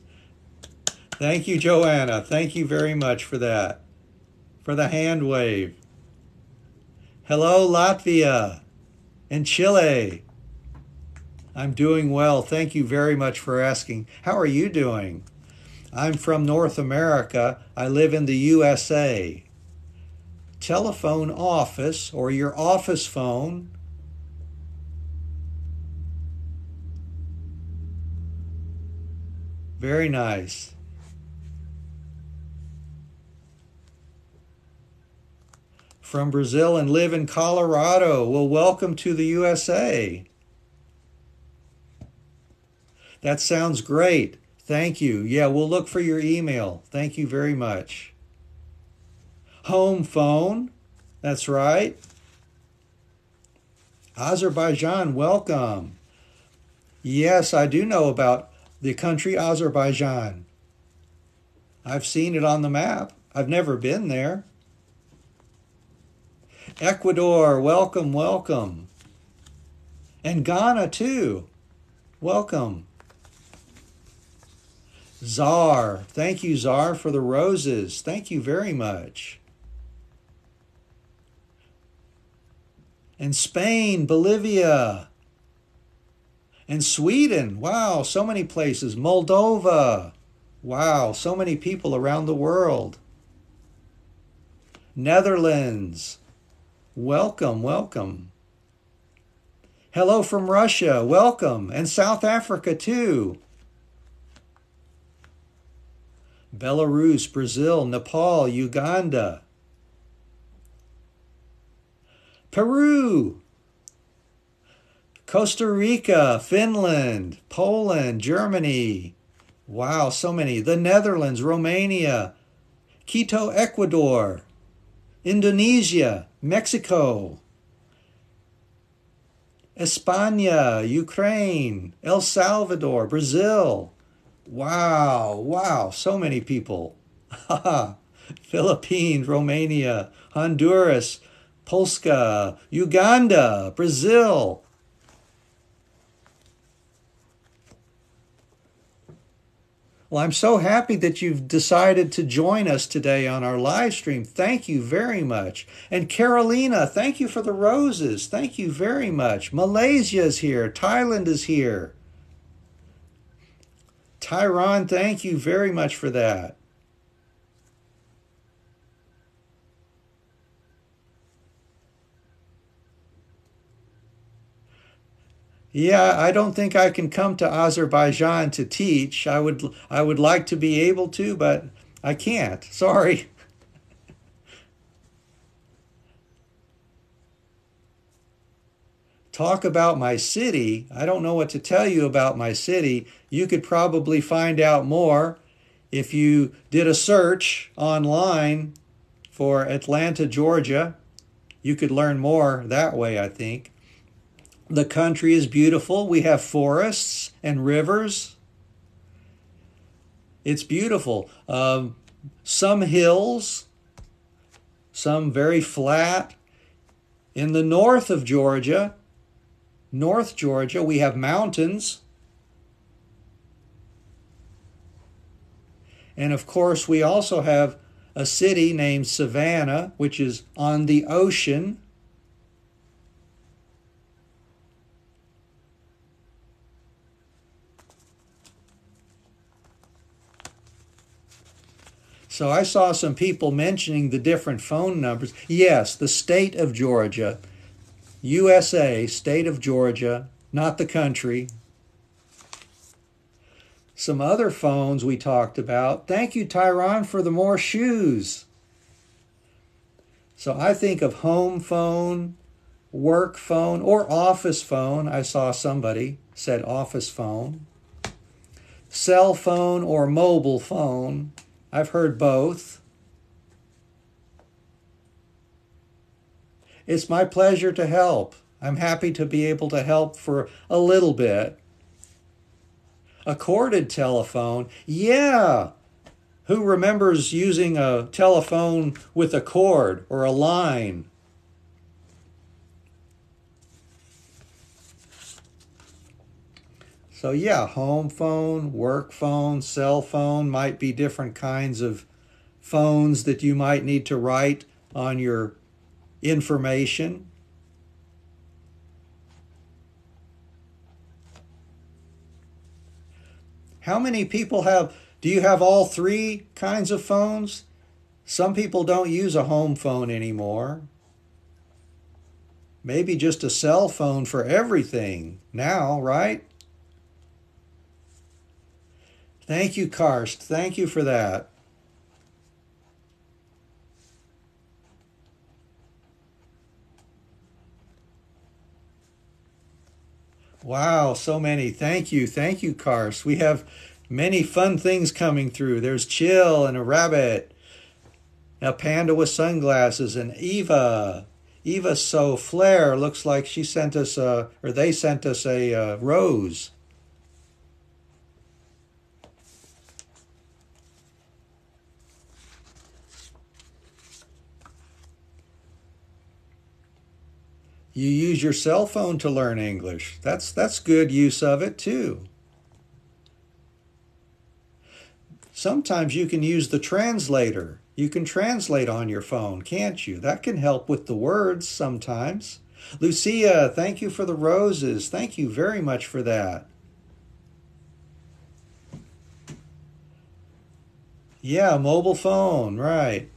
Thank you, Joanna. Thank you very much for that. For the hand wave. Hello, Latvia and Chile. I'm doing well. Thank you very much for asking. How are you doing? I'm from North America. I live in the USA. Telephone office or your office phone. Very nice. From Brazil and live in Colorado. Well, welcome to the USA. That sounds great. Thank you. Yeah, we'll look for your email. Thank you very much. Home phone. That's right. Azerbaijan, welcome. Yes, I do know about the country Azerbaijan. I've seen it on the map. I've never been there. Ecuador, welcome, welcome. And Ghana too. Welcome. Czar, thank you, Czar, for the roses. Thank you very much. And Spain, Bolivia, and Sweden. Wow, so many places. Moldova. Wow, so many people around the world. Netherlands. Welcome, welcome. Hello from Russia. Welcome. And South Africa too. Belarus, Brazil, Nepal, Uganda. Peru. Costa Rica, Finland, Poland, Germany. Wow, so many. The Netherlands, Romania, Quito, Ecuador, Indonesia, Mexico, España, Ukraine, El Salvador, Brazil. Wow, wow, so many people. Philippines, Romania, Honduras, Polska, Uganda, Brazil. Well, I'm so happy that you've decided to join us today on our live stream. Thank you very much. And Carolina, thank you for the roses. Thank you very much. Malaysia is here. Thailand is here. Tyron, thank you very much for that. Yeah, I don't think I can come to Azerbaijan to teach. I would like to be able to, but I can't. Sorry. Talk about my city. I don't know what to tell you about my city. You could probably find out more if you did a search online for Atlanta, Georgia. You could learn more that way, I think. The country is beautiful. We have forests and rivers. It's beautiful. Some hills, some very flat. In the north of Georgia, North Georgia, we have mountains. And of course, we also have a city named Savannah, which is on the ocean. So I saw some people mentioning the different phone numbers. Yes, the state of Georgia, USA, state of Georgia, not the country. Some other phones we talked about. Thank you, Tyron, for the more shoes. So I think of home phone, work phone, or office phone. I saw somebody said office phone. Cell phone or mobile phone. I've heard both. It's my pleasure to help. I'm happy to be able to help for a little bit. A corded telephone, yeah. Who remembers using a telephone with a cord or a line? So yeah, home phone, work phone, cell phone might be different kinds of phones that you might need to write on your information. How many people do you have all three kinds of phones? Some people don't use a home phone anymore. Maybe just a cell phone for everything now, right? Thank you, Karst. Thank you for that. Wow, so many. Thank you. Thank you, Karst. We have many fun things coming through. There's Chill and a rabbit, a panda with sunglasses, and Eva. Eva So Flair looks like she sent us or they sent us a rose. You use your cell phone to learn English. That's good use of it too. Sometimes you can use the translator. You can translate on your phone, can't you? That can help with the words sometimes. Lucia, thank you for the roses. Thank you very much for that. Yeah, mobile phone, right.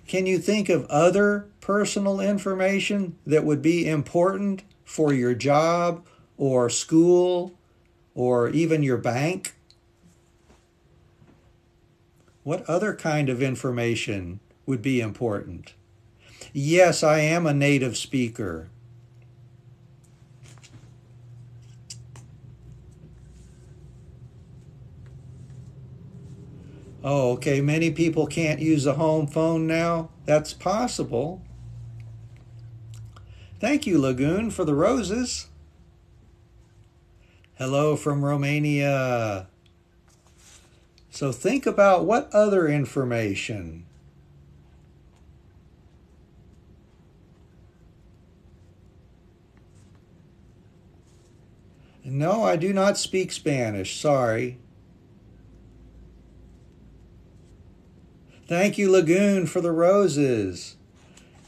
Can you think of other personal information that would be important for your job or school or even your bank? What other kind of information would be important? Yes, I am a native speaker. Oh, okay. Many people can't use a home phone now. That's possible. Thank you, Lagoon, for the roses. Hello from Romania. So think about what other information. No, I do not speak Spanish. Sorry. Thank you, Lagoon, for the roses.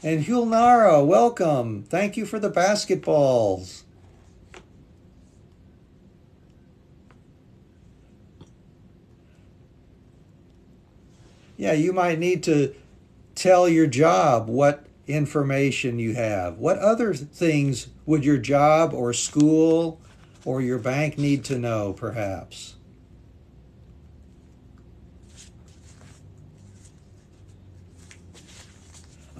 And Hulnara, welcome. Thank you for the basketballs. Yeah, you might need to tell your job what information you have. What other things would your job or school or your bank need to know, perhaps?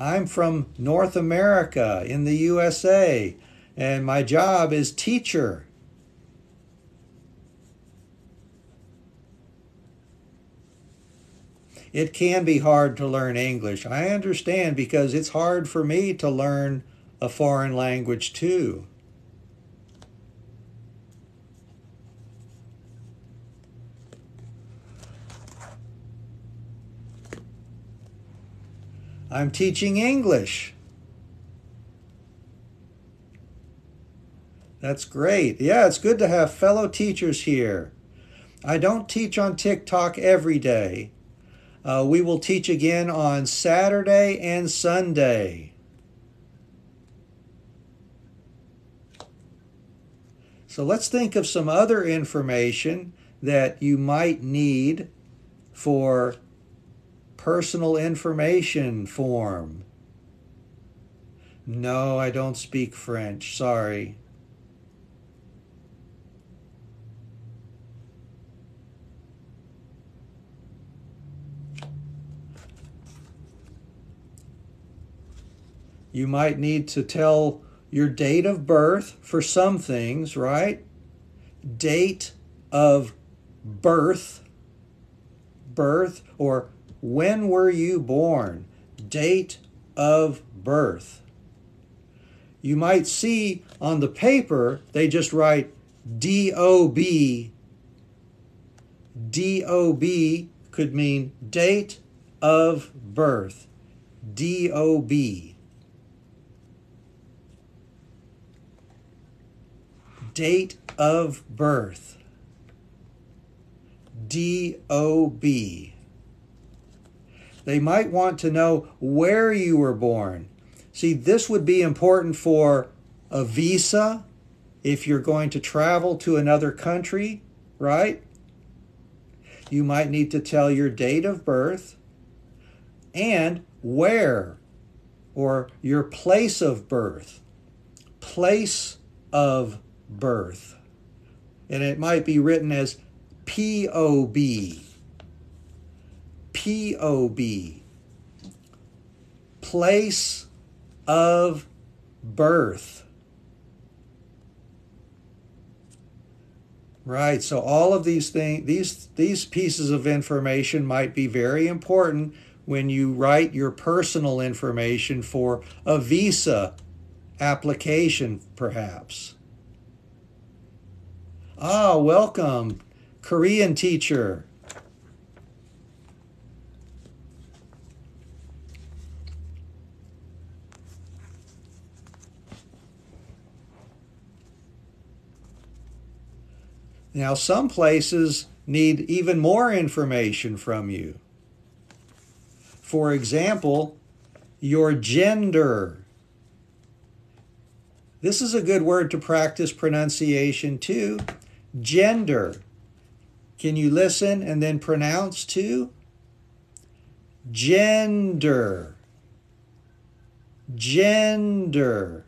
I'm from North America in the USA, and my job is teacher. It can be hard to learn English. I understand because it's hard for me to learn a foreign language too. I'm teaching English. That's great. Yeah, it's good to have fellow teachers here. I don't teach on TikTok every day. We will teach again on Saturday and Sunday. So let's think of some other information that you might need for personal information form. No, I don't speak French. Sorry. You might need to tell your date of birth for some things, right? Date of birth, or when were you born? Date of birth. You might see on the paper, they just write D-O-B. D-O-B could mean date of birth. D-O-B. Date of birth. D-O-B. They might want to know where you were born. See, this would be important for a visa if you're going to travel to another country, right? You might need to tell your date of birth and where, or your place of birth. Place of birth. And it might be written as P-O-B. P-O-B. Place of birth. Right, so all of these things, these pieces of information might be very important when you write your personal information for a visa application, perhaps. Ah, welcome, Korean teacher. Now, some places need even more information from you. For example, your gender. This is a good word to practice pronunciation too. Gender. Can you listen and then pronounce too? Gender. Gender.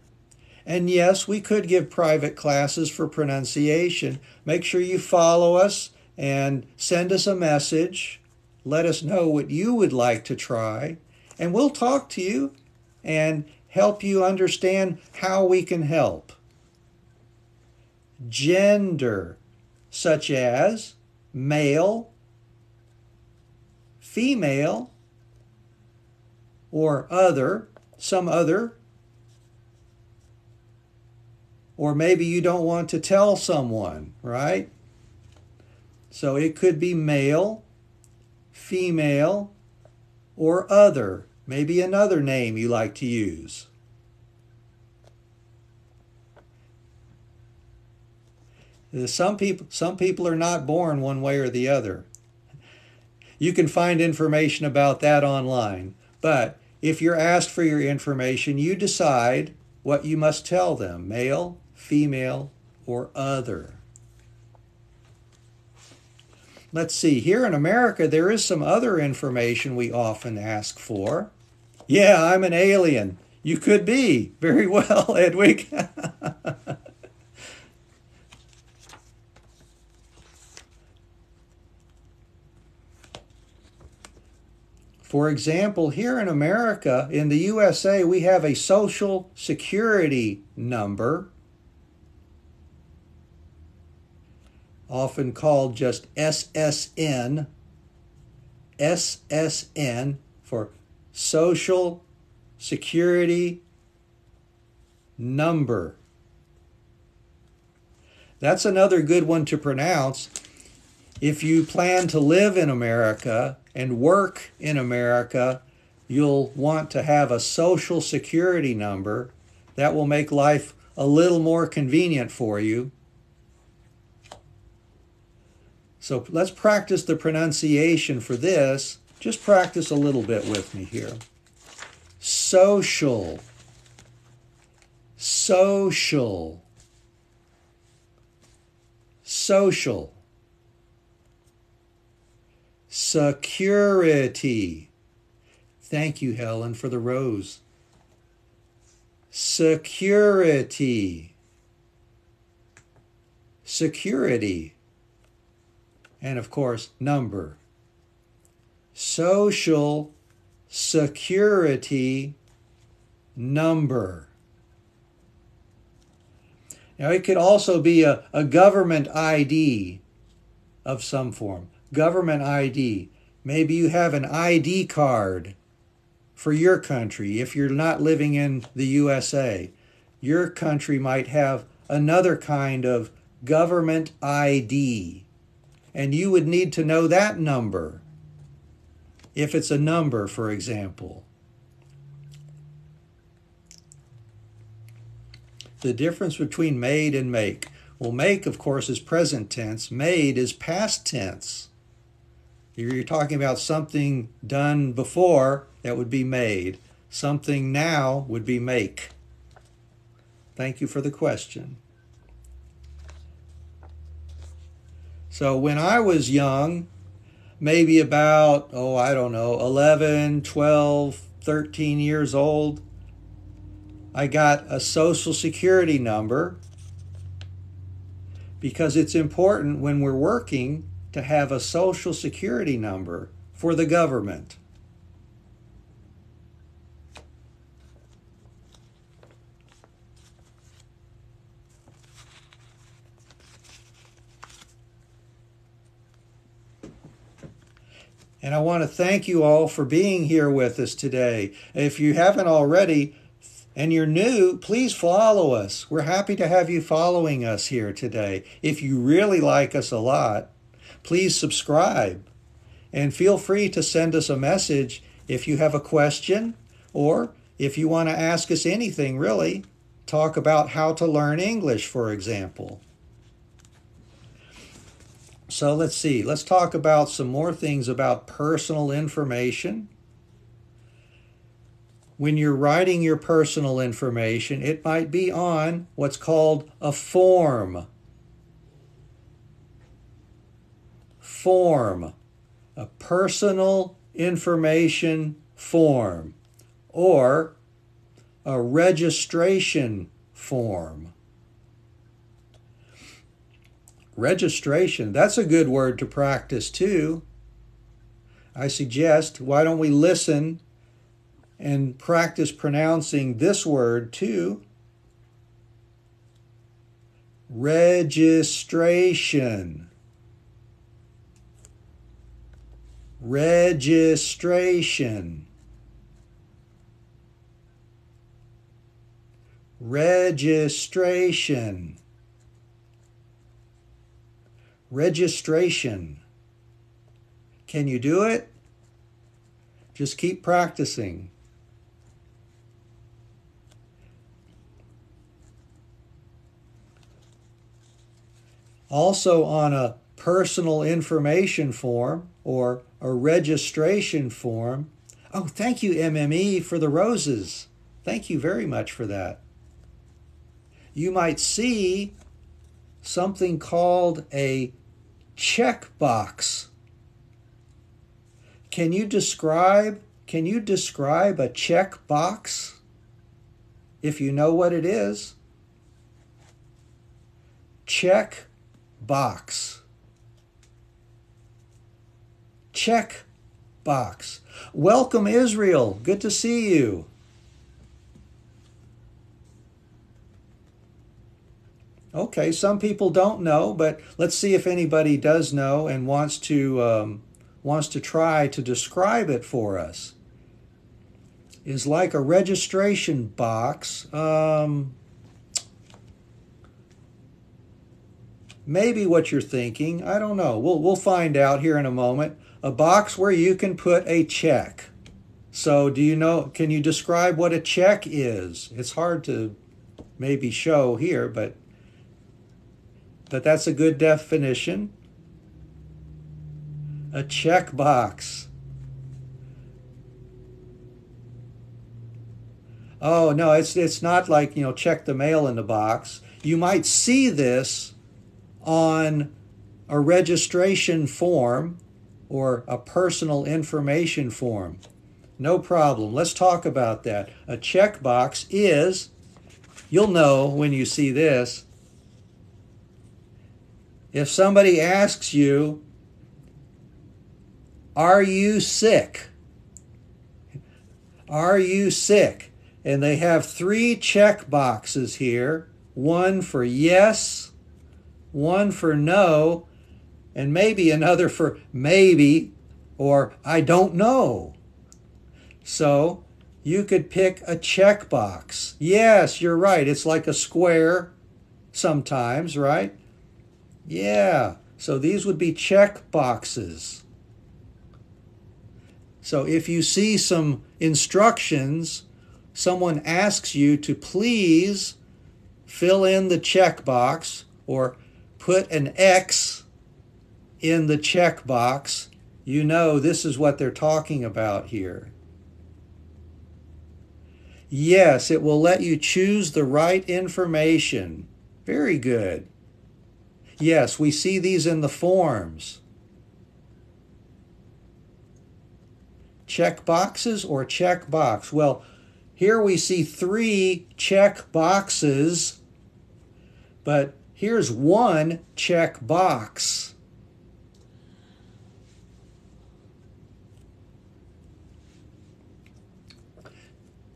And yes, we could give private classes for pronunciation. Make sure you follow us and send us a message. Let us know what you would like to try. And we'll talk to you and help you understand how we can help. Gender, such as male, female, or other, some other. Or maybe you don't want to tell someone, right? So it could be male, female, or other. Maybe another name you like to use. Some people are not born one way or the other. You can find information about that online. But if you're asked for your information, you decide what you must tell them, male, female, or other. Let's see, here in America, there is some other information we often ask for. Yeah, I'm an alien. You could be. Very well, Edwig. For example, here in America, in the USA, we have a Social Security number, often called just SSN. SSN for Social Security Number. That's another good one to pronounce. If you plan to live in America and work in America, you'll want to have a social security number. That will make life a little more convenient for you. So let's practice the pronunciation for this. Just practice a little bit with me here. Social. Social. Social. Security. Thank you, Helen, for the rose. Security. Security. And of course, number. Social security number. Now, it could also be a government ID of some form. Government ID. Maybe you have an ID card for your country. If you're not living in the USA, your country might have another kind of government ID. And you would need to know that number. If it's a number, for example. The difference between made and make. Well, make, of course, is present tense. Made is past tense. If you're talking about something done before, that would be made. Something now would be make. Thank you for the question. So when I was young, maybe about, 11, 12, 13 years old, I got a social security number because it's important when we're working to have a social security number for the government. And I want to thank you all for being here with us today. If you haven't already and you're new, please follow us. We're happy to have you following us here today. If you really like us a lot, please subscribe. And feel free to send us a message if you have a question or if you want to ask us anything, really. Talk about how to learn English, for example. So let's see. Let's talk about some more things about personal information. When you're writing your personal information, it might be on what's called a form. Form. A personal information form. Or a registration form. Registration, that's a good word to practice too. I suggest, why don't we listen and practice pronouncing this word too? Registration. Registration. Registration. Registration. Can you do it? Just keep practicing. Also on a personal information form or a registration form. Oh, thank you, MME, for the roses. Thank you very much for that. You might see something called a checkbox. Can you describe a checkbox? If you know what it is. Check box. Check box. Welcome, Israel. Good to see you. Okay, some people don't know, but let's see if anybody does know and wants to try to describe it for us. Is like a registration box. Maybe what you're thinking. I don't know. We'll find out here in a moment. A box where you can put a check. So do you know, can you describe what a check is? It's hard to maybe show here, but that's a good definition. A check box. Oh no, it's not like, check the mail in the box. You might see this on a registration form or a personal information form. No problem. Let's talk about that. A checkbox is, you'll know when you see this, if somebody asks you, are you sick? Are you sick? And they have 3 check boxes here. One for yes, one for no, and maybe another for maybe or I don't know. So you could pick a check box. Yes, you're right. It's like a square sometimes, right? Yeah. So these would be check boxes. So if you see some instructions, someone asks you to please fill in the check box or put an X in the check box, you know this is what they're talking about here. Yes, it will let you choose the right information. Very good. Yes, we see these in the forms. Check boxes or check box? Well, here we see 3 check boxes, but here's 1 check box.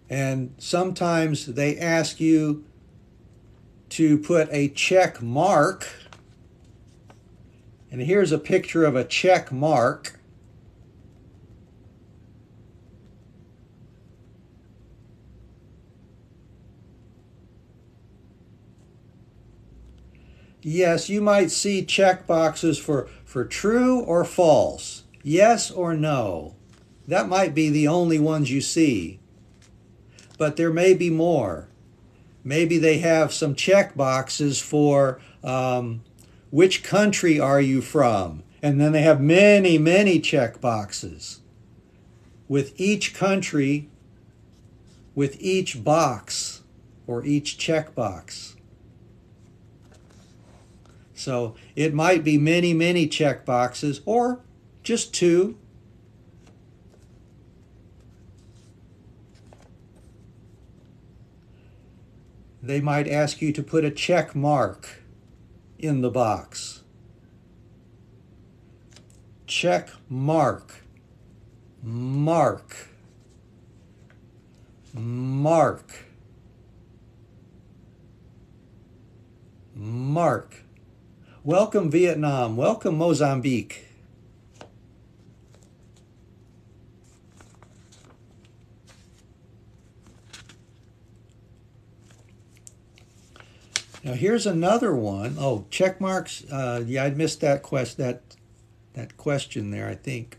And sometimes they ask you to put a check mark. And here's a picture of a check mark. Yes, you might see check boxes for true or false, yes or no. That might be the only ones you see. But there may be more. Maybe they have some check boxes for which country are you from? And then they have many, many check boxes with each country, with each box or each check box. So it might be many, many check boxes or just 2. They might ask you to put a check mark in the box. Check mark. Mark. Mark. Mark. Welcome Vietnam. Welcome Mozambique. Now here's another one. Oh, check marks. Yeah, I missed that question there, I think.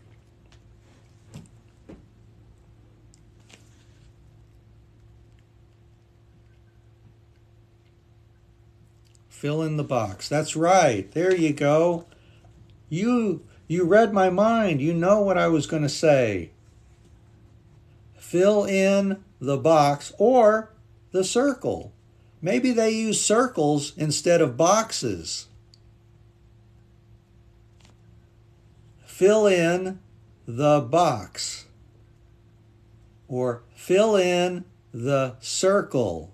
Fill in the box. That's right. There you go. You read my mind. You know what I was going to say. Fill in the box or the circle. Maybe they use circles instead of boxes. Fill in the box or fill in the circle.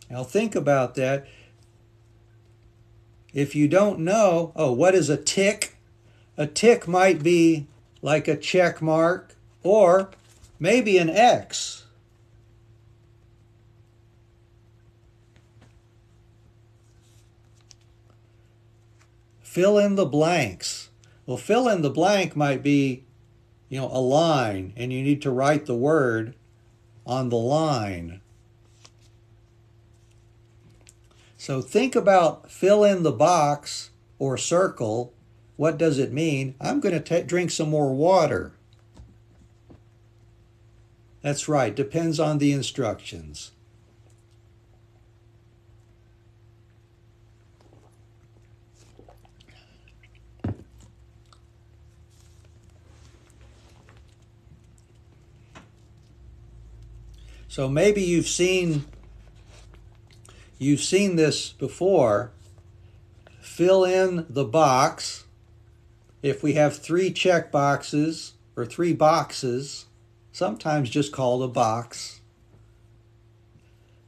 Now think about that. If you don't know, what is a tick? A tick might be like a check mark or maybe an X. Fill in the blanks. Well, fill in the blank might be, a line, and you need to write the word on the line. So think about fill in the box or circle. What does it mean? I'm going to drink some more water. That's right, depends on the instructions. So maybe you've seen this before. Fill in the box. If we have 3 check boxes or 3 boxes, sometimes just called a box.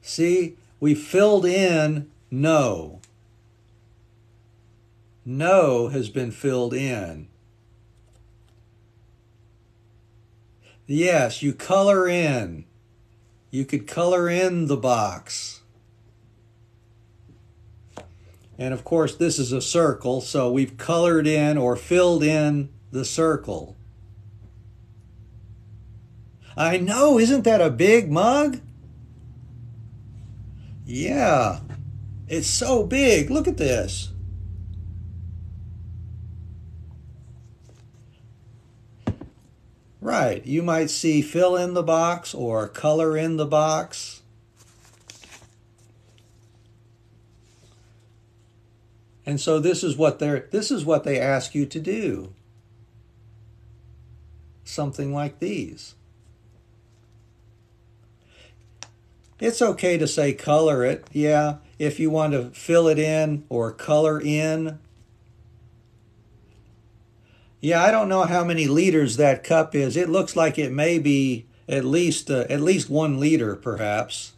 See, we filled in no. No has been filled in. Yes, you color in. You could color in the box. And of course, this is a circle, so we've colored in or filled in the circle. I know, isn't that a big mug? Yeah, it's so big. Look at this. Right, you might see fill in the box or color in the box. And so this is what they ask you to do. Something like these. It's okay to say color it, yeah, if you want to fill it in or color in. Yeah, I don't know how many liters that cup is. It looks like it may be at least 1 liter, perhaps.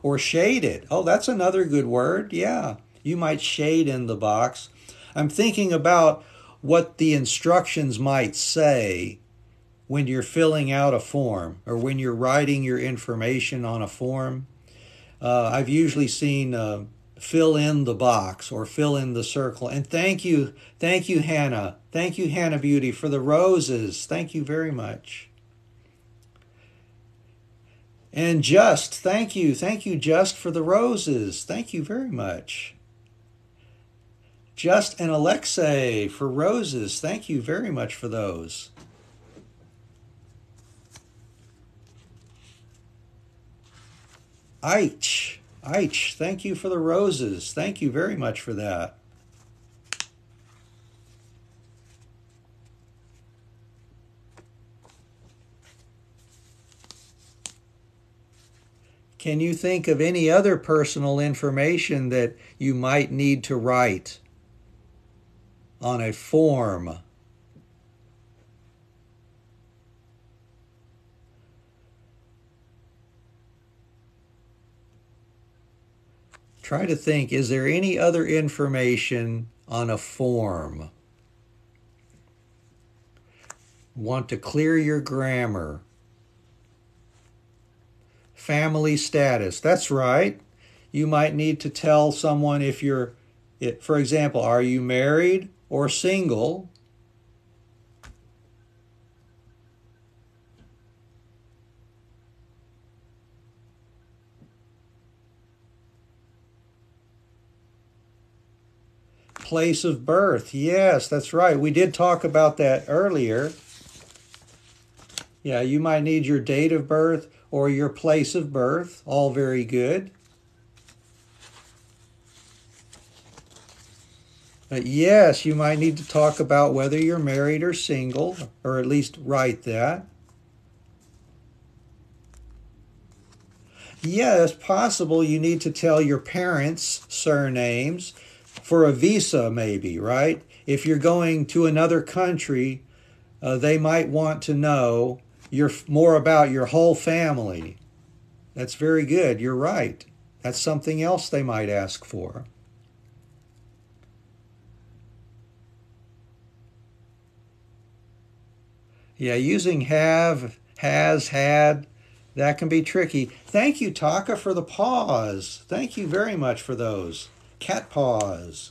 Or shade it. Oh, that's another good word. Yeah, you might shade in the box. I'm thinking about what the instructions might say when you're filling out a form or when you're writing your information on a form. I've usually seen fill in the box or fill in the circle. And thank you, Hannah. Thank you, Hannah Beauty, for the roses. Thank you very much. And Just, thank you, Just, for the roses. Thank you very much. Just and Alexei for roses. Thank you very much for those. Eich, thank you for the roses. Thank you very much for that. Can you think of any other personal information that you might need to write on a form? Try to think, is there any other information on a form? Want to clear your grammar. Family status, that's right. You might need to tell someone if you're, for example, are you married or single? Place of birth, yes, that's right. We did talk about that earlier. Yeah, you might need your date of birth or your place of birth, all very good. But yes, you might need to talk about whether you're married or single, or at least write that. Yeah, it's possible you need to tell your parents' surnames for a visa, maybe, right? If you're going to another country, they might want to know more about your whole family. That's very good. You're right. That's something else they might ask for. Yeah, using have, has, had, that can be tricky. Thank you, Taka, for the paws. Thank you very much for those. Cat paws.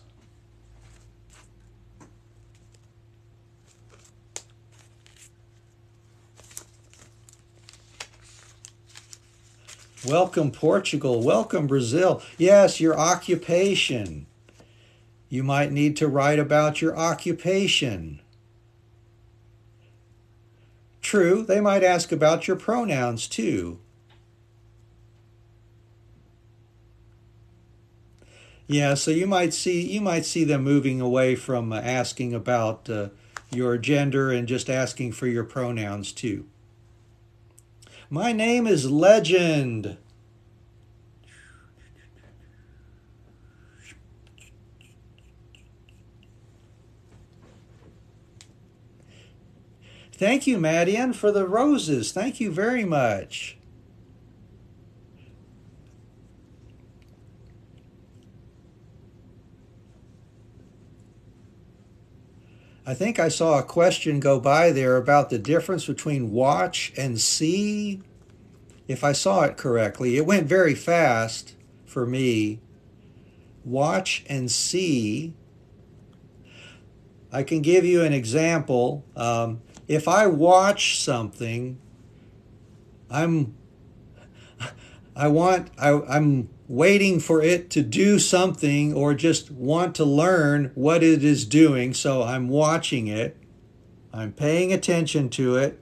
Welcome, Portugal. Welcome, Brazil. Yes, your occupation. You might need to write about your occupation. True, they might ask about your pronouns too. Yeah, so you might see them moving away from asking about your gender and just asking for your pronouns too. My name is Legend. Thank you, Madian, for the roses. Thank you very much. I think I saw a question go by there about the difference between watch and see. If I saw it correctly, it went very fast for me. Watch and see. I can give you an example. If I watch something, I'm I'm waiting for it to do something or just want to learn what it is doing, so I'm watching it. I'm paying attention to it.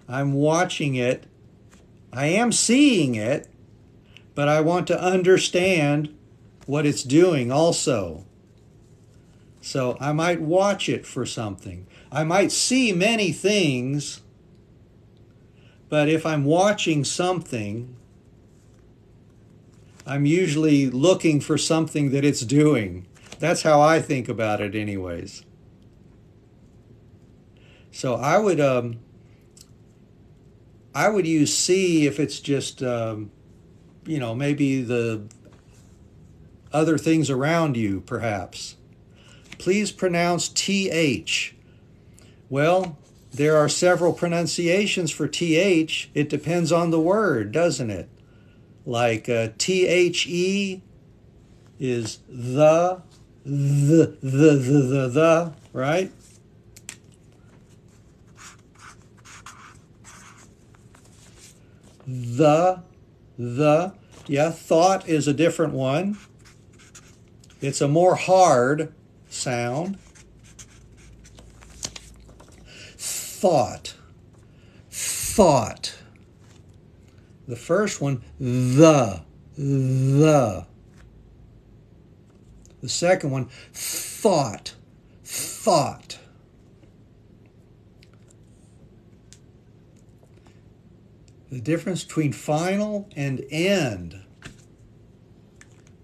I'm watching it. I am seeing it, but I want to understand what it's doing also. So I might watch it for something. I might see many things, but if I'm watching something, I'm usually looking for something that it's doing. That's how I think about it anyways. So I would use see if it's just maybe the other things around you perhaps. Please pronounce TH. Well, there are several pronunciations for TH. It depends on the word, doesn't it? Like THE is the, right? The, yeah, thought is a different one. It's a more hard sound. Thought. The first one, the. The second one, thought. The difference between final and end.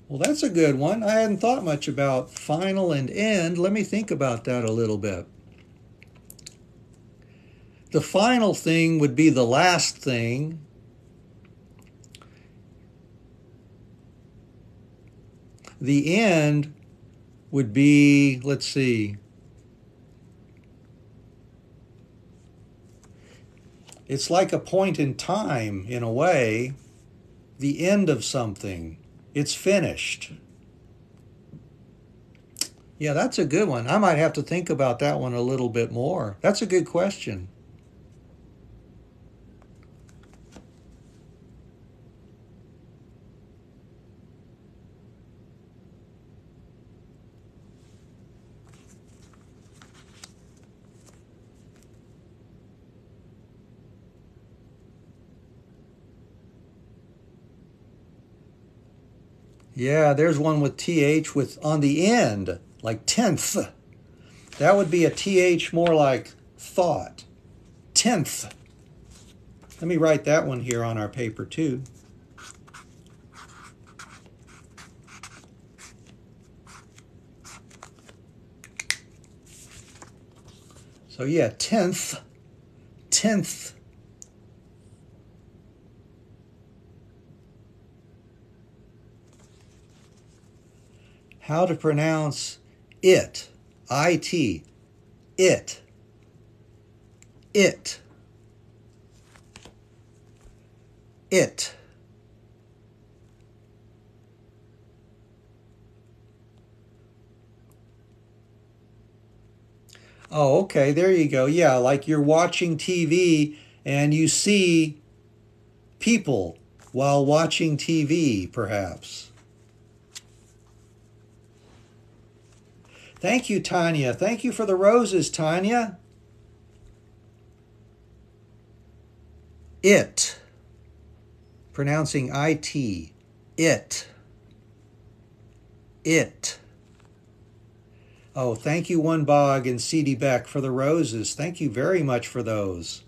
Well, that's a good one. I hadn't thought much about final and end. Let me think about that a little bit. The final thing would be the last thing. The end would be, let's see, it's like a point in time in a way, the end of something. It's finished. Yeah, that's a good one. I might have to think about that one a little bit more. That's a good question. Yeah, there's one with TH with on the end, like 10th. That would be a TH more like thought. 10th. Let me write that one here on our paper too. So yeah, 10th. How to pronounce it. I-T. It. It. It. Oh, okay, there you go. Yeah, like you're watching TV and you see people while watching TV, perhaps. Thank you, Tanya. Thank you for the roses, Tanya. It. Pronouncing I-T. It. It. Oh, thank you, One Bog and C.D. Beck, for the roses. Thank you very much for those.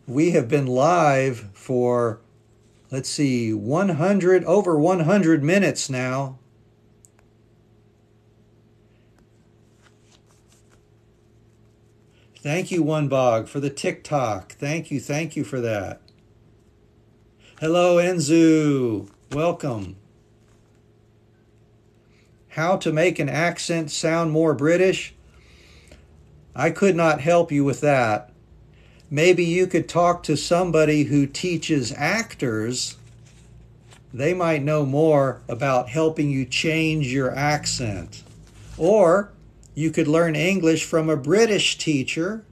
We have been live for, let's see, over 100 minutes now. Thank you, One Bog, for the TikTok. Thank you for that. Hello, Enzu. Welcome. How to make an accent sound more British? I could not help you with that. Maybe you could talk to somebody who teaches actors. They might know more about helping you change your accent. Or you could learn English from a British teacher,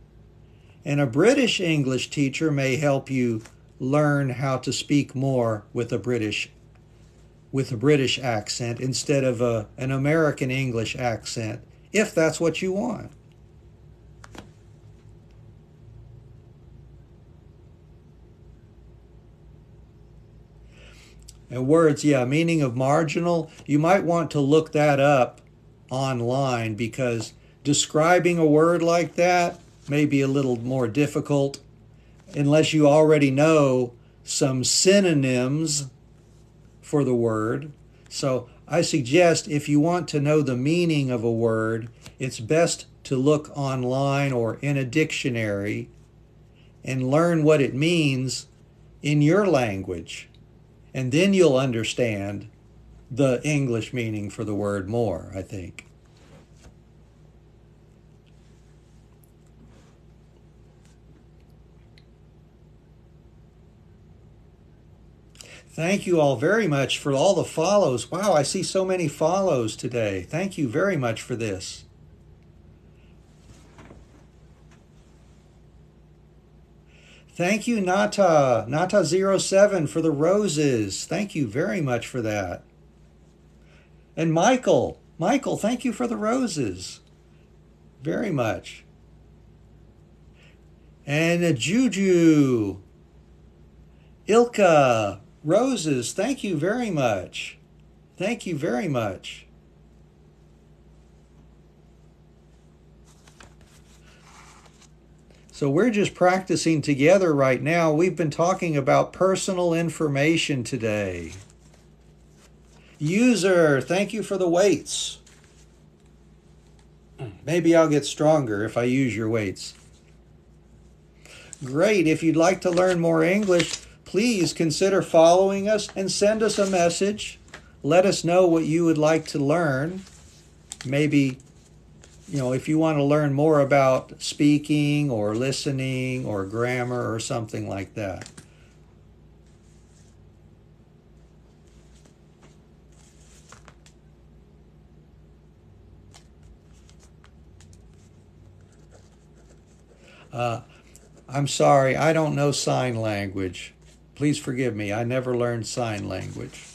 and a British English teacher may help you learn how to speak more with a British accent instead of an American English accent, if that's what you want. And words, yeah, meaning of marginal, you might want to look that up online, because describing a word like that may be a little more difficult unless you already know some synonyms for the word. So I suggest, if you want to know the meaning of a word, it's best to look online or in a dictionary and learn what it means in your language. And then you'll understand the English meaning for the word more, I think. Thank you all very much for all the follows. Wow, I see so many follows today. Thank you very much for this. Thank you, Nata07, for the roses. Thank you very much for that. And Michael, thank you for the roses. Very much. And Juju, Ilka, roses, thank you very much. Thank you very much. So we're just practicing together right now. We've been talking about personal information today. User, thank you for the weights. Maybe I'll get stronger if I use your weights. Great. If you'd like to learn more English, please consider following us and send us a message. Let us know what you would like to learn. Maybe, if you want to learn more about speaking or listening or grammar or something like that. I'm sorry, I don't know sign language. Please forgive me, I never learned sign language.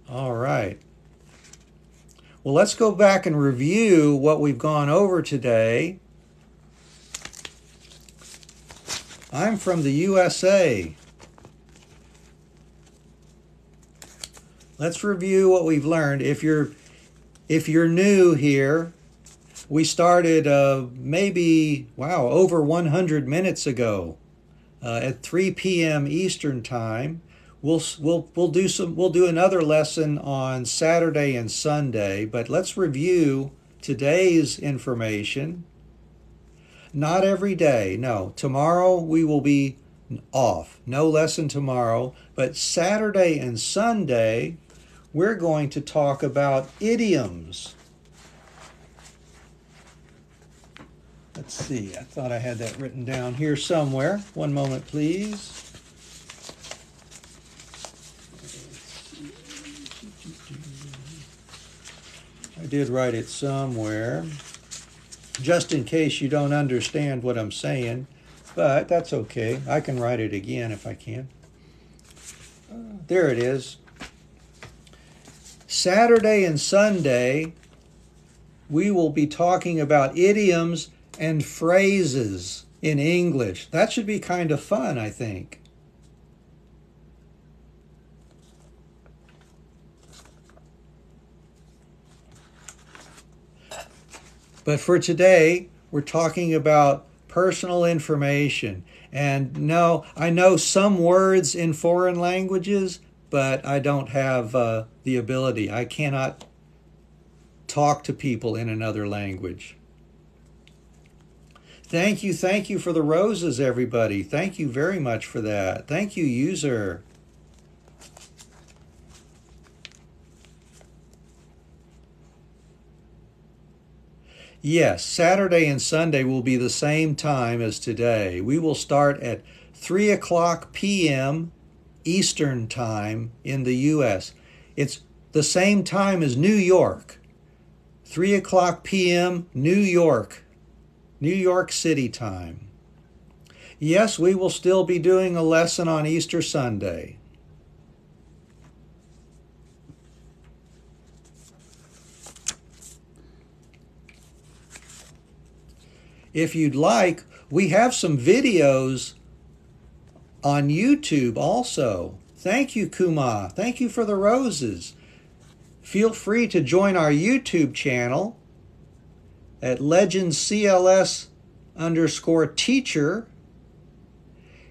All right. Well, let's go back and review what we've gone over today. I'm from the USA. Let's review what we've learned. If you're new here, we started maybe over 100 minutes ago at 3 p.m. Eastern Time. We'll do another lesson on Saturday and Sunday, but let's review today's information. Not every day, no. Tomorrow we will be off. No lesson tomorrow, but Saturday and Sunday we're going to talk about idioms. Let's see, I thought I had that written down here somewhere. One moment, please. I I did write it somewhere, just in case you don't understand what I'm saying, but that's okay. I can write it again if I can. There it is. Saturday and Sunday, we will be talking about idioms and phrases in English. That should be kind of fun, I think. But for today, we're talking about personal information. And no, I know some words in foreign languages, but I don't have the ability. I cannot talk to people in another language. Thank you for the roses, everybody. Thank you very much for that. Thank you, user. Yes, Saturday and Sunday will be the same time as today. We will start at 3 o'clock p.m. Eastern Time in the U.S. It's the same time as New York. 3 o'clock p.m. New York City time. Yes, we will still be doing a lesson on Easter Sunday. If you'd like, we have some videos on YouTube also. Thank you, Kuma. Thank you for the roses. Feel free to join our YouTube channel at legendscls_teacher,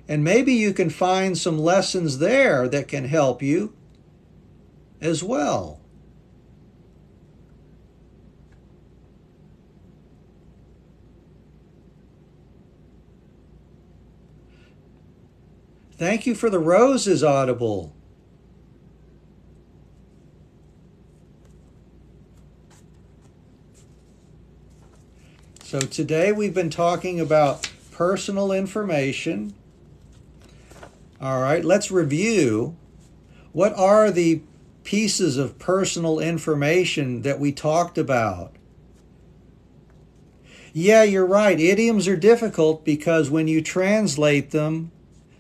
and maybe you can find some lessons there that can help you as well. Thank you for the roses, Audible. So today we've been talking about personal information. All right, let's review. What are the pieces of personal information that we talked about? Yeah, you're right. Idioms are difficult because when you translate them,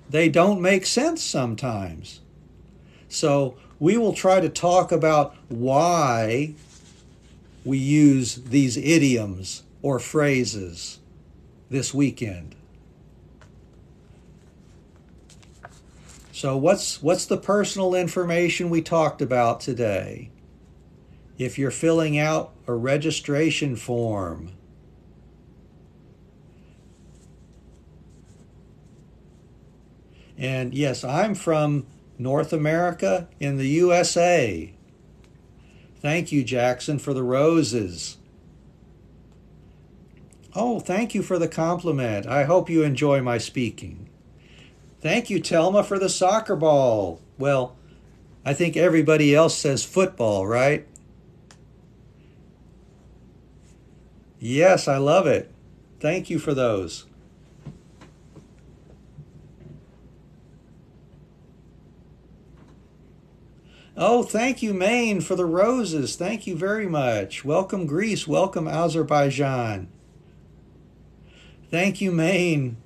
they don't make sense sometimes. So we will try to talk about why we use these idioms or phrases this weekend. So what's the personal information we talked about today? If you're filling out a registration form, and yes, I'm from North America in the USA. Thank you, Jackson, for the roses. Oh, thank you for the compliment. I hope you enjoy my speaking. Thank you, Telma, for the soccer ball. Well, I think everybody else says football, right? Yes, I love it. Thank you for those. Oh, thank you, Maine, for the roses. Thank you very much. Welcome, Greece. Welcome, Azerbaijan. Thank you, Maine.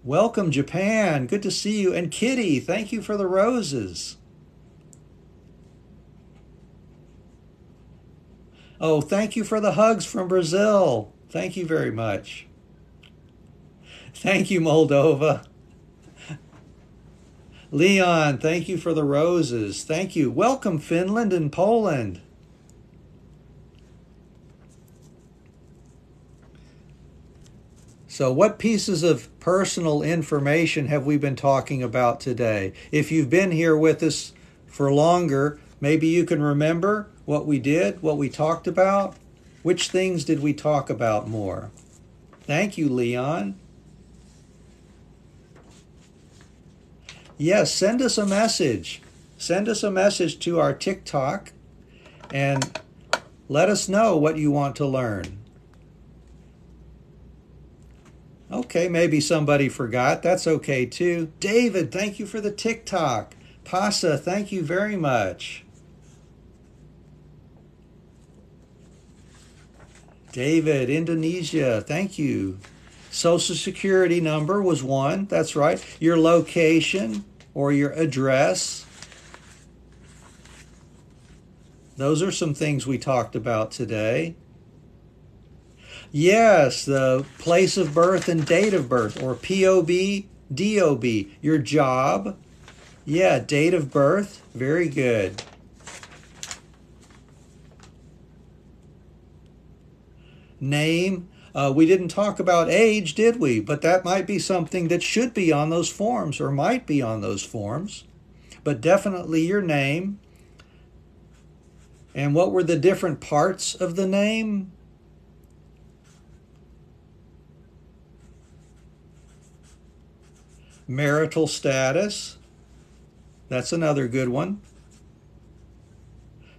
Welcome, Japan. Good to see you. And Kitty, thank you for the roses. Oh, thank you for the hugs from Brazil. Thank you very much. Thank you, Moldova. Leon, thank you for the roses. Thank you. Welcome, Finland and Poland. So what pieces of personal information have we been talking about today? If you've been here with us for longer, maybe you can remember what we did, what we talked about. Which things did we talk about more? Thank you, Leon. Yes, send us a message. Send us a message to our TikTok and let us know what you want to learn. Okay, maybe somebody forgot. That's okay too. David, thank you for the TikTok. Pasa, thank you very much. David, Indonesia, thank you. Social Security number was one, that's right. Your location or your address. Those are some things we talked about today. Yes, the place of birth and date of birth, or POB, DOB. Your job. Yeah, date of birth. Very good. Name. We didn't talk about age, did we? But that might be something that should be on those forms or might be on those forms. But definitely your name. And what were the different parts of the name? Marital status. That's another good one.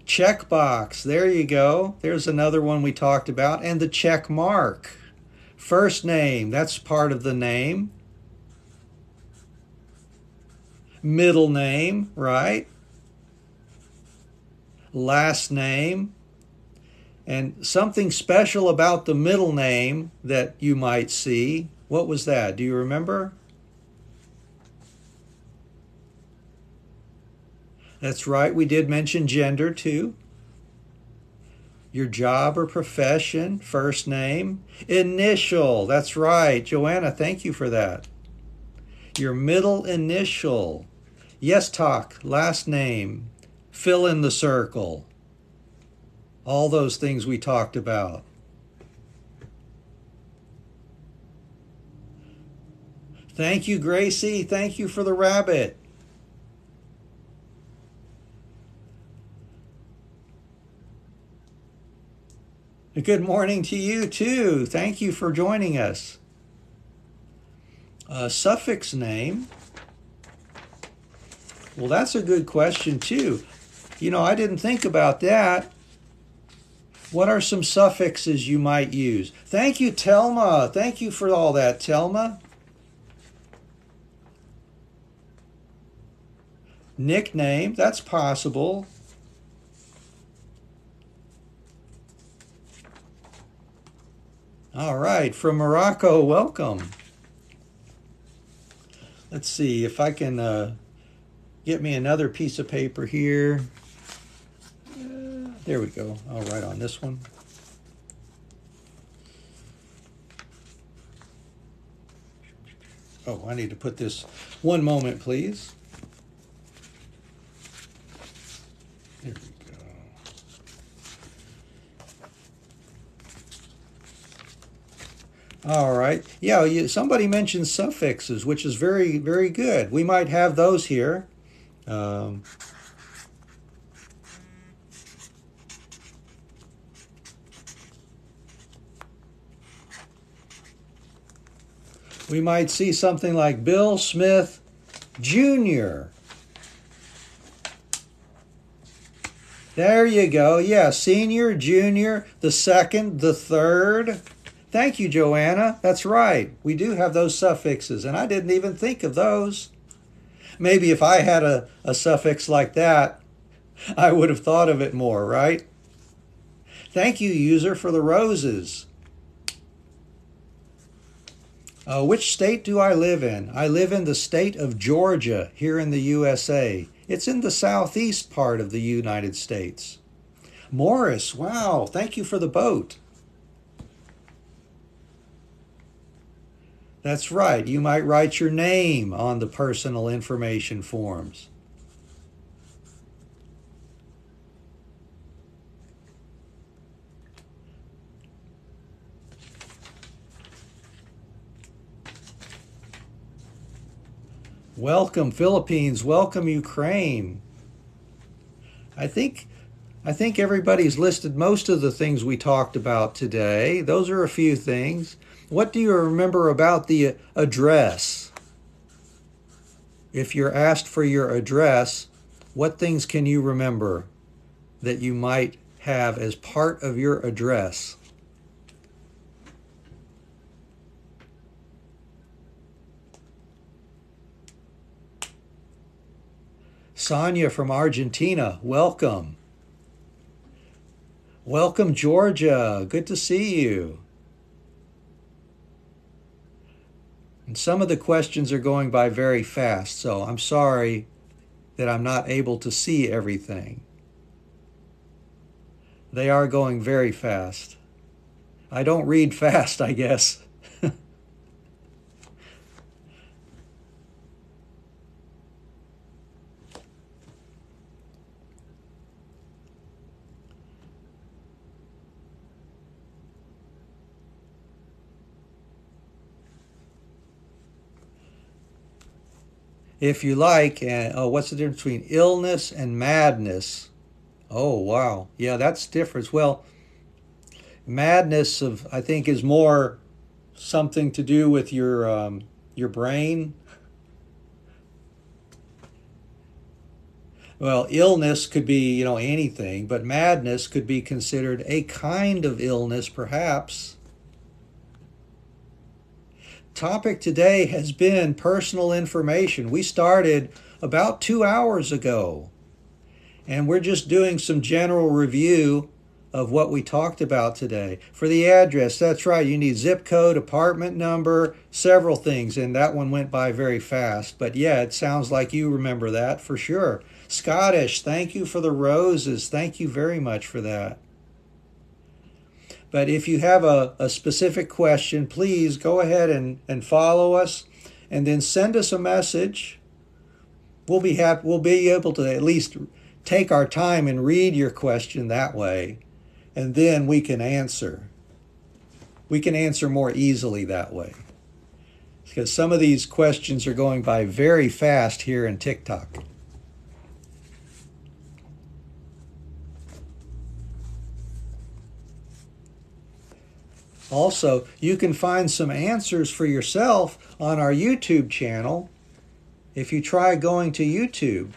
Checkbox. There you go. There's another one we talked about. And the check mark. First name. That's part of the name. Middle name, right? Last name. And something special about the middle name that you might see. What was that? Do you remember? That's right. We did mention gender too. Your job or profession, first name, initial. That's right. Joanna, thank you for that. Your middle initial. Yes, talk, last name, fill in the circle. All those things we talked about. Thank you, Gracie. Thank you for the rabbit. Good morning to you too. Thank you for joining us. Suffix name. Well, that's a good question too. You know, I didn't think about that. What are some suffixes you might use? Thank you, Telma. Thank you for all that, Telma. Nickname, that's possible. All right, from Morocco, welcome. Let's see if I can get me another piece of paper here. There we go. I'll write on this one. Oh, I need to put this. One moment, please. There we go. All right. Yeah, somebody mentioned suffixes, which is very, very good. We might have those here. We might see something like Bill Smith Jr. There you go. Yeah, senior, junior, the second, the third. Thank you, Joanna. That's right. We do have those suffixes, and I didn't even think of those. Maybe if I had a suffix like that, I would have thought of it more, right? Thank you, user, for the roses. Which state do I live in? I live in the state of Georgia here in the USA. It's in the southeast part of the United States. Morris, wow, thank you for the boat. That's right, you might write your name on the personal information forms. Welcome Philippines, welcome Ukraine. I think everybody's listed most of the things we talked about today. Those are a few things. What do you remember about the address? If you're asked for your address, what things can you remember that you might have as part of your address? Sonia from Argentina, welcome. Welcome, Georgia. Good to see you. And some of the questions are going by very fast, so I'm sorry that I'm not able to see everything. They are going very fast. I don't read fast, I guess. If you like, what's the difference between illness and madness? Oh, wow. Yeah, that's different. Well, madness I think is more something to do with your brain. Well, illness could be, anything, but madness could be considered a kind of illness, perhaps. Topic today has been personal information. We started about 2 hours ago, and we're just doing some general review of what we talked about today. For the address, that's right, you need zip code, apartment number, several things, and that one went by very fast. But yeah, it sounds like you remember that for sure. Scottish, thank you for the roses. Thank you very much for that. But if you have a specific question, please go ahead and follow us and then send us a message. We'll be able to at least take our time and read your question that way, and then we can answer. We can answer more easily that way. Because some of these questions are going by very fast here in TikTok. Also, you can find some answers for yourself on our YouTube channel if you try going to YouTube.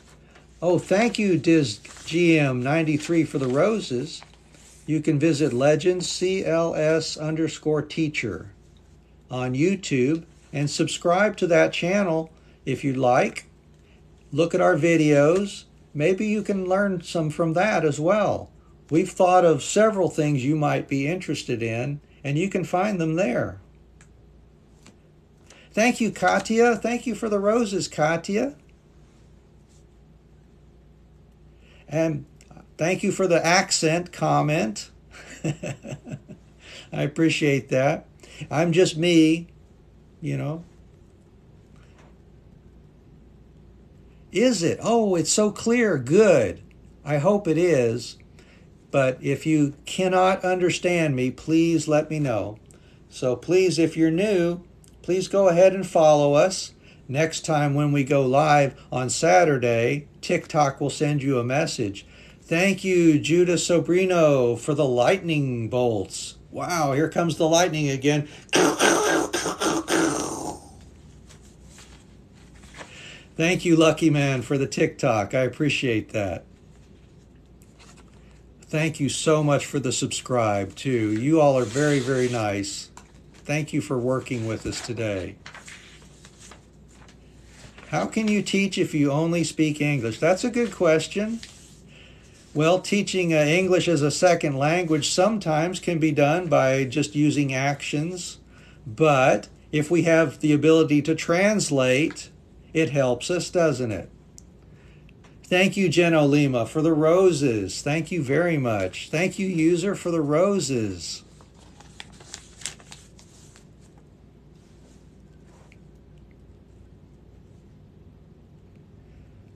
Oh, thank you, DizGM93 for the roses. You can visit legendscls_teacher on YouTube and subscribe to that channel if you'd like. Look at our videos. Maybe you can learn some from that as well. We've thought of several things you might be interested in, and you can find them there. Thank you, Katya. Thank you for the roses, Katya. And thank you for the accent comment. I appreciate that. I'm just me, you know. Is it? Oh, it's so clear. Good. I hope it is. But if you cannot understand me, please let me know. So please, if you're new, please go ahead and follow us. Next time when we go live on Saturday, TikTok will send you a message. Thank you, Judah Sobrino, for the lightning bolts. Wow, here comes the lightning again. Thank you, Lucky Man, for the TikTok. I appreciate that. Thank you so much for the subscribe, too. You all are very, very nice. Thank you for working with us today. How can you teach if you only speak English? That's a good question. Well, teaching English as a second language sometimes can be done by just using actions. But if we have the ability to translate, it helps us, doesn't it? Thank you, Jen Olima, for the roses. Thank you very much. Thank you, user, for the roses.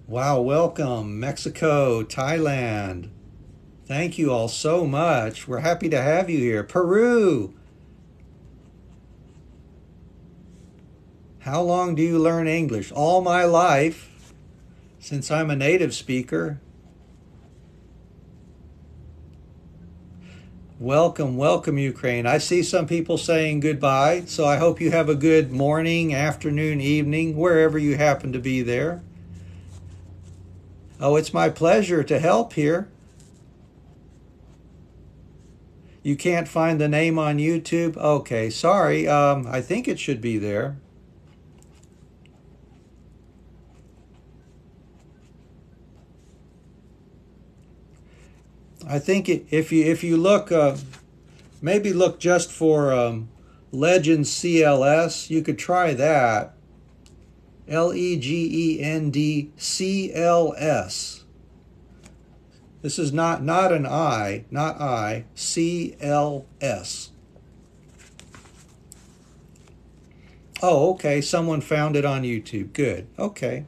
Wow, welcome, Mexico, Thailand. Thank you all so much. We're happy to have you here. Peru. How long do you learn English? All my life. Since I'm a native speaker. Welcome, welcome, Ukraine. I see some people saying goodbye, so I hope you have a good morning, afternoon, evening, wherever you happen to be there. Oh, it's my pleasure to help here. You can't find the name on YouTube? Okay, sorry. I think it should be there. I think if you look, maybe look just for Legend CLS, you could try that. LEGEND CLS. This is not an I, not I, CLS. Oh, okay, someone found it on YouTube. Good, okay.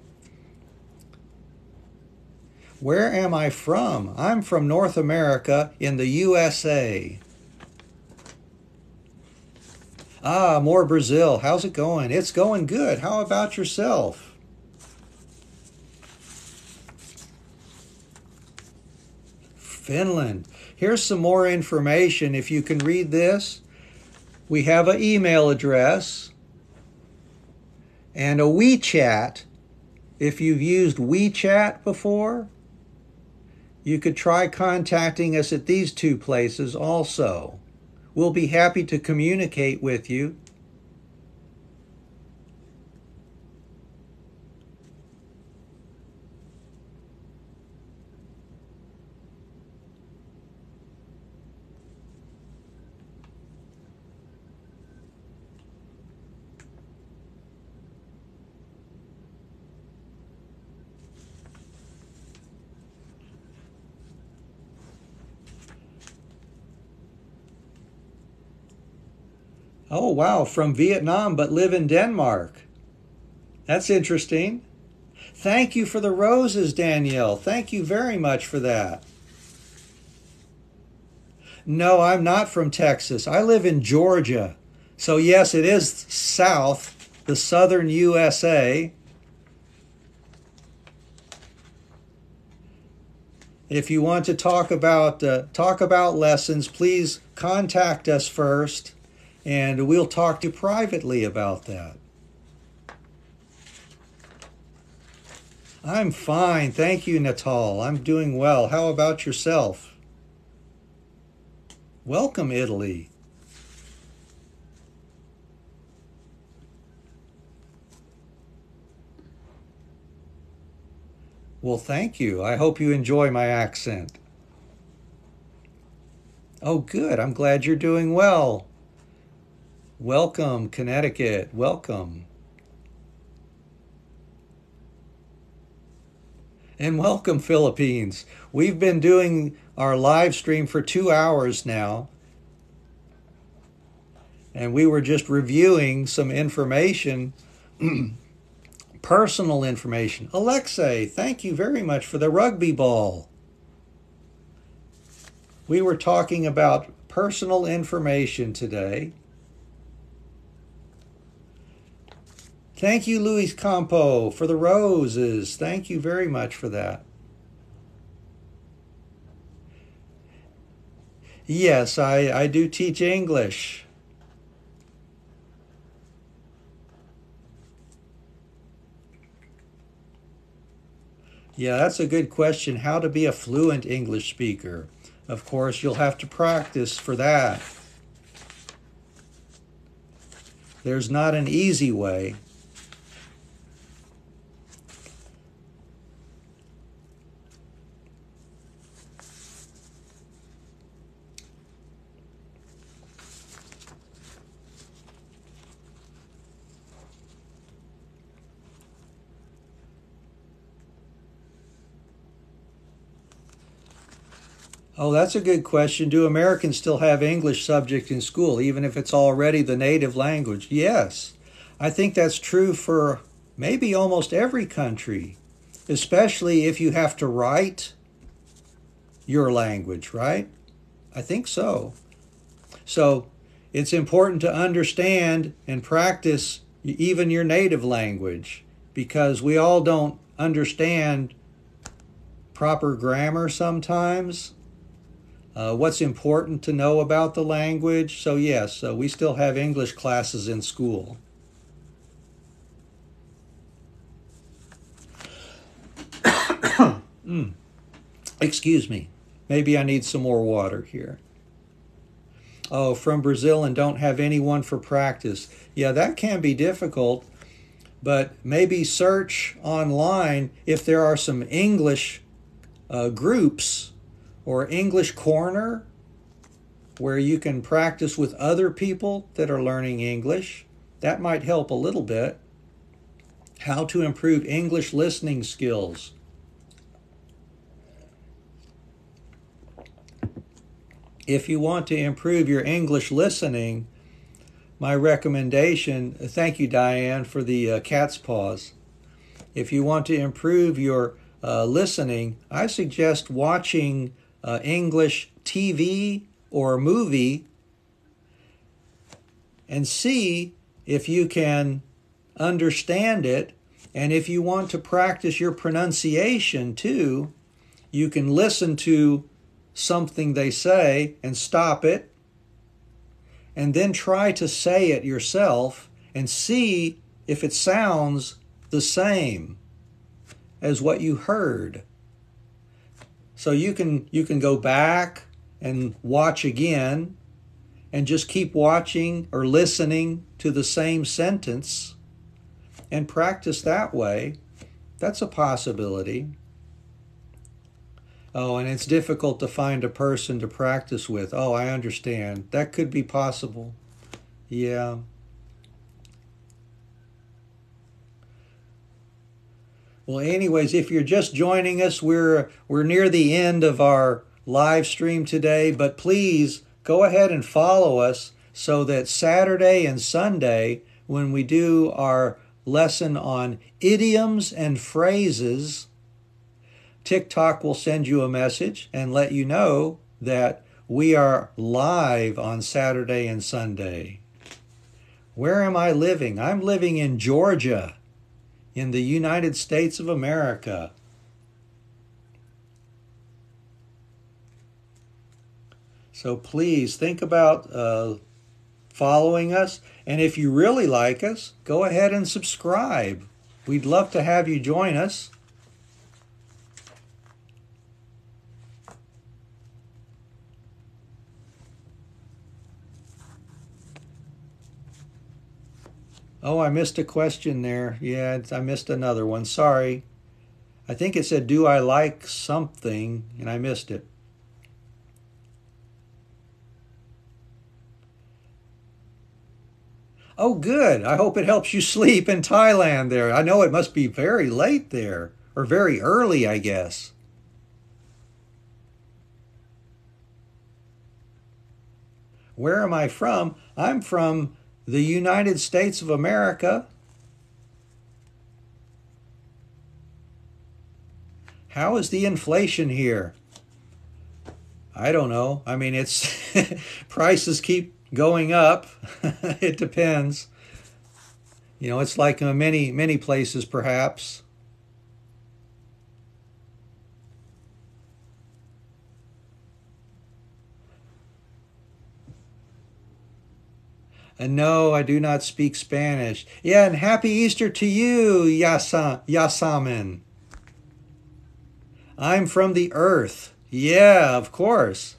Where am I from? I'm from North America in the USA. Ah, more Brazil. How's it going? It's going good. How about yourself? Finland. Here's some more information. If you can read this, we have an email address and a WeChat. If you've used WeChat before, you could try contacting us at these two places also. We'll be happy to communicate with you. Oh, wow, from Vietnam but live in Denmark. That's interesting. Thank you for the roses, Danielle. Thank you very much for that. No, I'm not from Texas. I live in Georgia. So yes, it is south, the southern USA. If you want to talk about lessons, please contact us first, and we'll talk to you privately about that. I'm fine. Thank you, Natal. I'm doing well. How about yourself? Welcome, Italy. Well, thank you. I hope you enjoy my accent. Oh, good. I'm glad you're doing well. Welcome, Connecticut. Welcome. And welcome, Philippines. We've been doing our live stream for 2 hours now. And we were just reviewing some information, personal information. Alexei, thank you very much for the rugby ball. We were talking about personal information today. Thank you, Luis Campo, for the roses. Thank you very much for that. Yes, I do teach English. Yeah, that's a good question. How to be a fluent English speaker. Of course, you'll have to practice for that. There's not an easy way. Oh, that's a good question. Do Americans still have English subject in school, even if it's already the native language? Yes. I think that's true for maybe almost every country, especially if you have to write your language, right? I think so. So it's important to understand and practice even your native language, because we all don't understand proper grammar sometimes. What's important to know about the language. So yes, we still have English classes in school. Excuse me. Maybe I need some more water here. Oh, from Brazil and don't have anyone for practice. Yeah, that can be difficult, but maybe search online if there are some English groups or English Corner, where you can practice with other people that are learning English. That might help a little bit. How to improve English listening skills. If you want to improve your English listening, my recommendation, thank you Diane for the cat's paws. If you want to improve your listening, I suggest watching English TV or movie and see if you can understand it. And if you want to practice your pronunciation too, you can listen to something they say and stop it, and then try to say it yourself and see if it sounds the same as what you heard. So you can go back and watch again and just keep watching or listening to the same sentence and practice that way. That's a possibility. Oh, and it's difficult to find a person to practice with. Oh, I understand. That could be possible. Yeah. Well, anyways, if you're just joining us, we're near the end of our live stream today, but please go ahead and follow us so that Saturday and Sunday, when we do our lesson on idioms and phrases, TikTok will send you a message and let you know that we are live on Saturday and Sunday. Where am I living? I'm living in Georgia, in the United States of America. So please think about following us. And if you really like us, go ahead and subscribe. We'd love to have you join us. Oh, I missed a question there. Yeah, I missed another one. Sorry. I think it said, do I like something? And I missed it. Oh, good. I hope it helps you sleep in Thailand there. I know it must be very late there, or very early, I guess. Where am I from? I'm from the United States of America. How is the inflation here? I don't know. I mean, it's prices keep going up. It depends. You know, it's like many places perhaps. And no, I do not speak Spanish. Yeah, and happy Easter to you, Yasamin. I'm from the earth. Yeah, of course.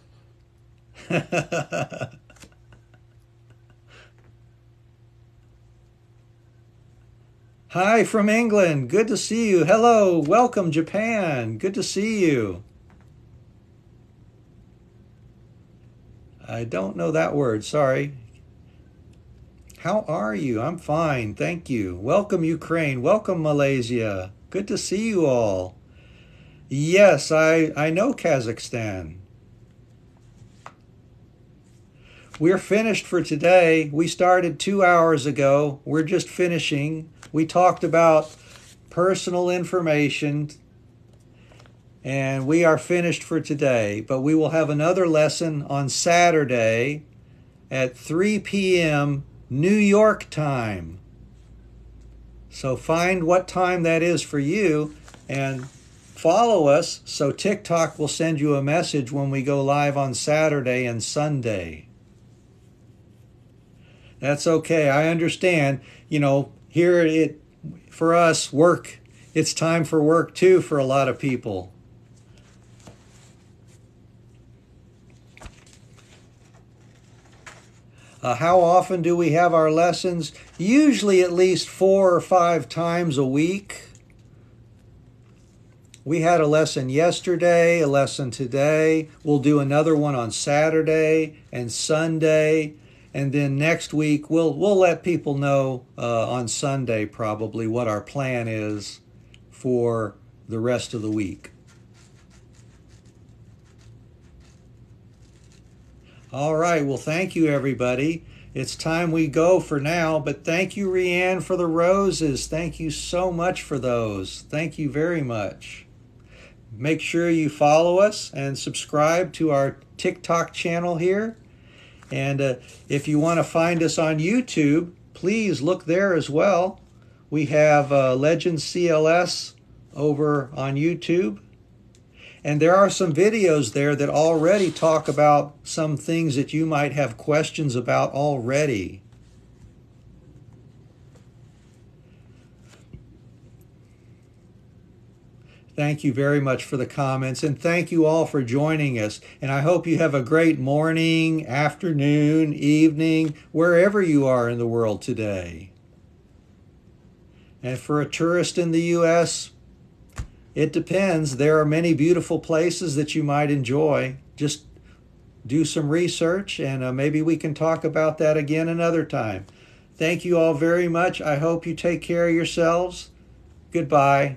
Hi from England. Good to see you. Hello. Welcome, Japan. Good to see you. I don't know that word. Sorry. How are you? I'm fine. Thank you. Welcome, Ukraine. Welcome, Malaysia. Good to see you all. Yes, I know Kazakhstan. We're finished for today. We started 2 hours ago. We're just finishing. We talked about personal information, and we are finished for today. But we will have another lesson on Saturday at 3 p.m. New York time. So find what time that is for you and follow us so TikTok will send you a message when we go live on Saturday and Sunday. That's okay. I understand. You know, here for us, work, it's time for work too for a lot of people. How often do we have our lessons? Usually at least 4 or 5 times a week. We had a lesson yesterday, a lesson today. We'll do another one on Saturday and Sunday. And then next week, we'll let people know on Sunday probably what our plan is for the rest of the week. All right, well, thank you, everybody. It's time we go for now, but thank you, Rianne, for the roses. Thank you so much for those. Thank you very much. Make sure you follow us and subscribe to our TikTok channel here. And if you want to find us on YouTube, please look there as well. We have Legends CLS over on YouTube. And there are some videos there that already talk about some things that you might have questions about already. Thank you very much for the comments, and thank you all for joining us. And I hope you have a great morning, afternoon, evening, wherever you are in the world today. And for a tourist in the U.S., it depends. There are many beautiful places that you might enjoy. Just do some research, and maybe we can talk about that again another time. Thank you all very much. I hope you take care of yourselves. Goodbye.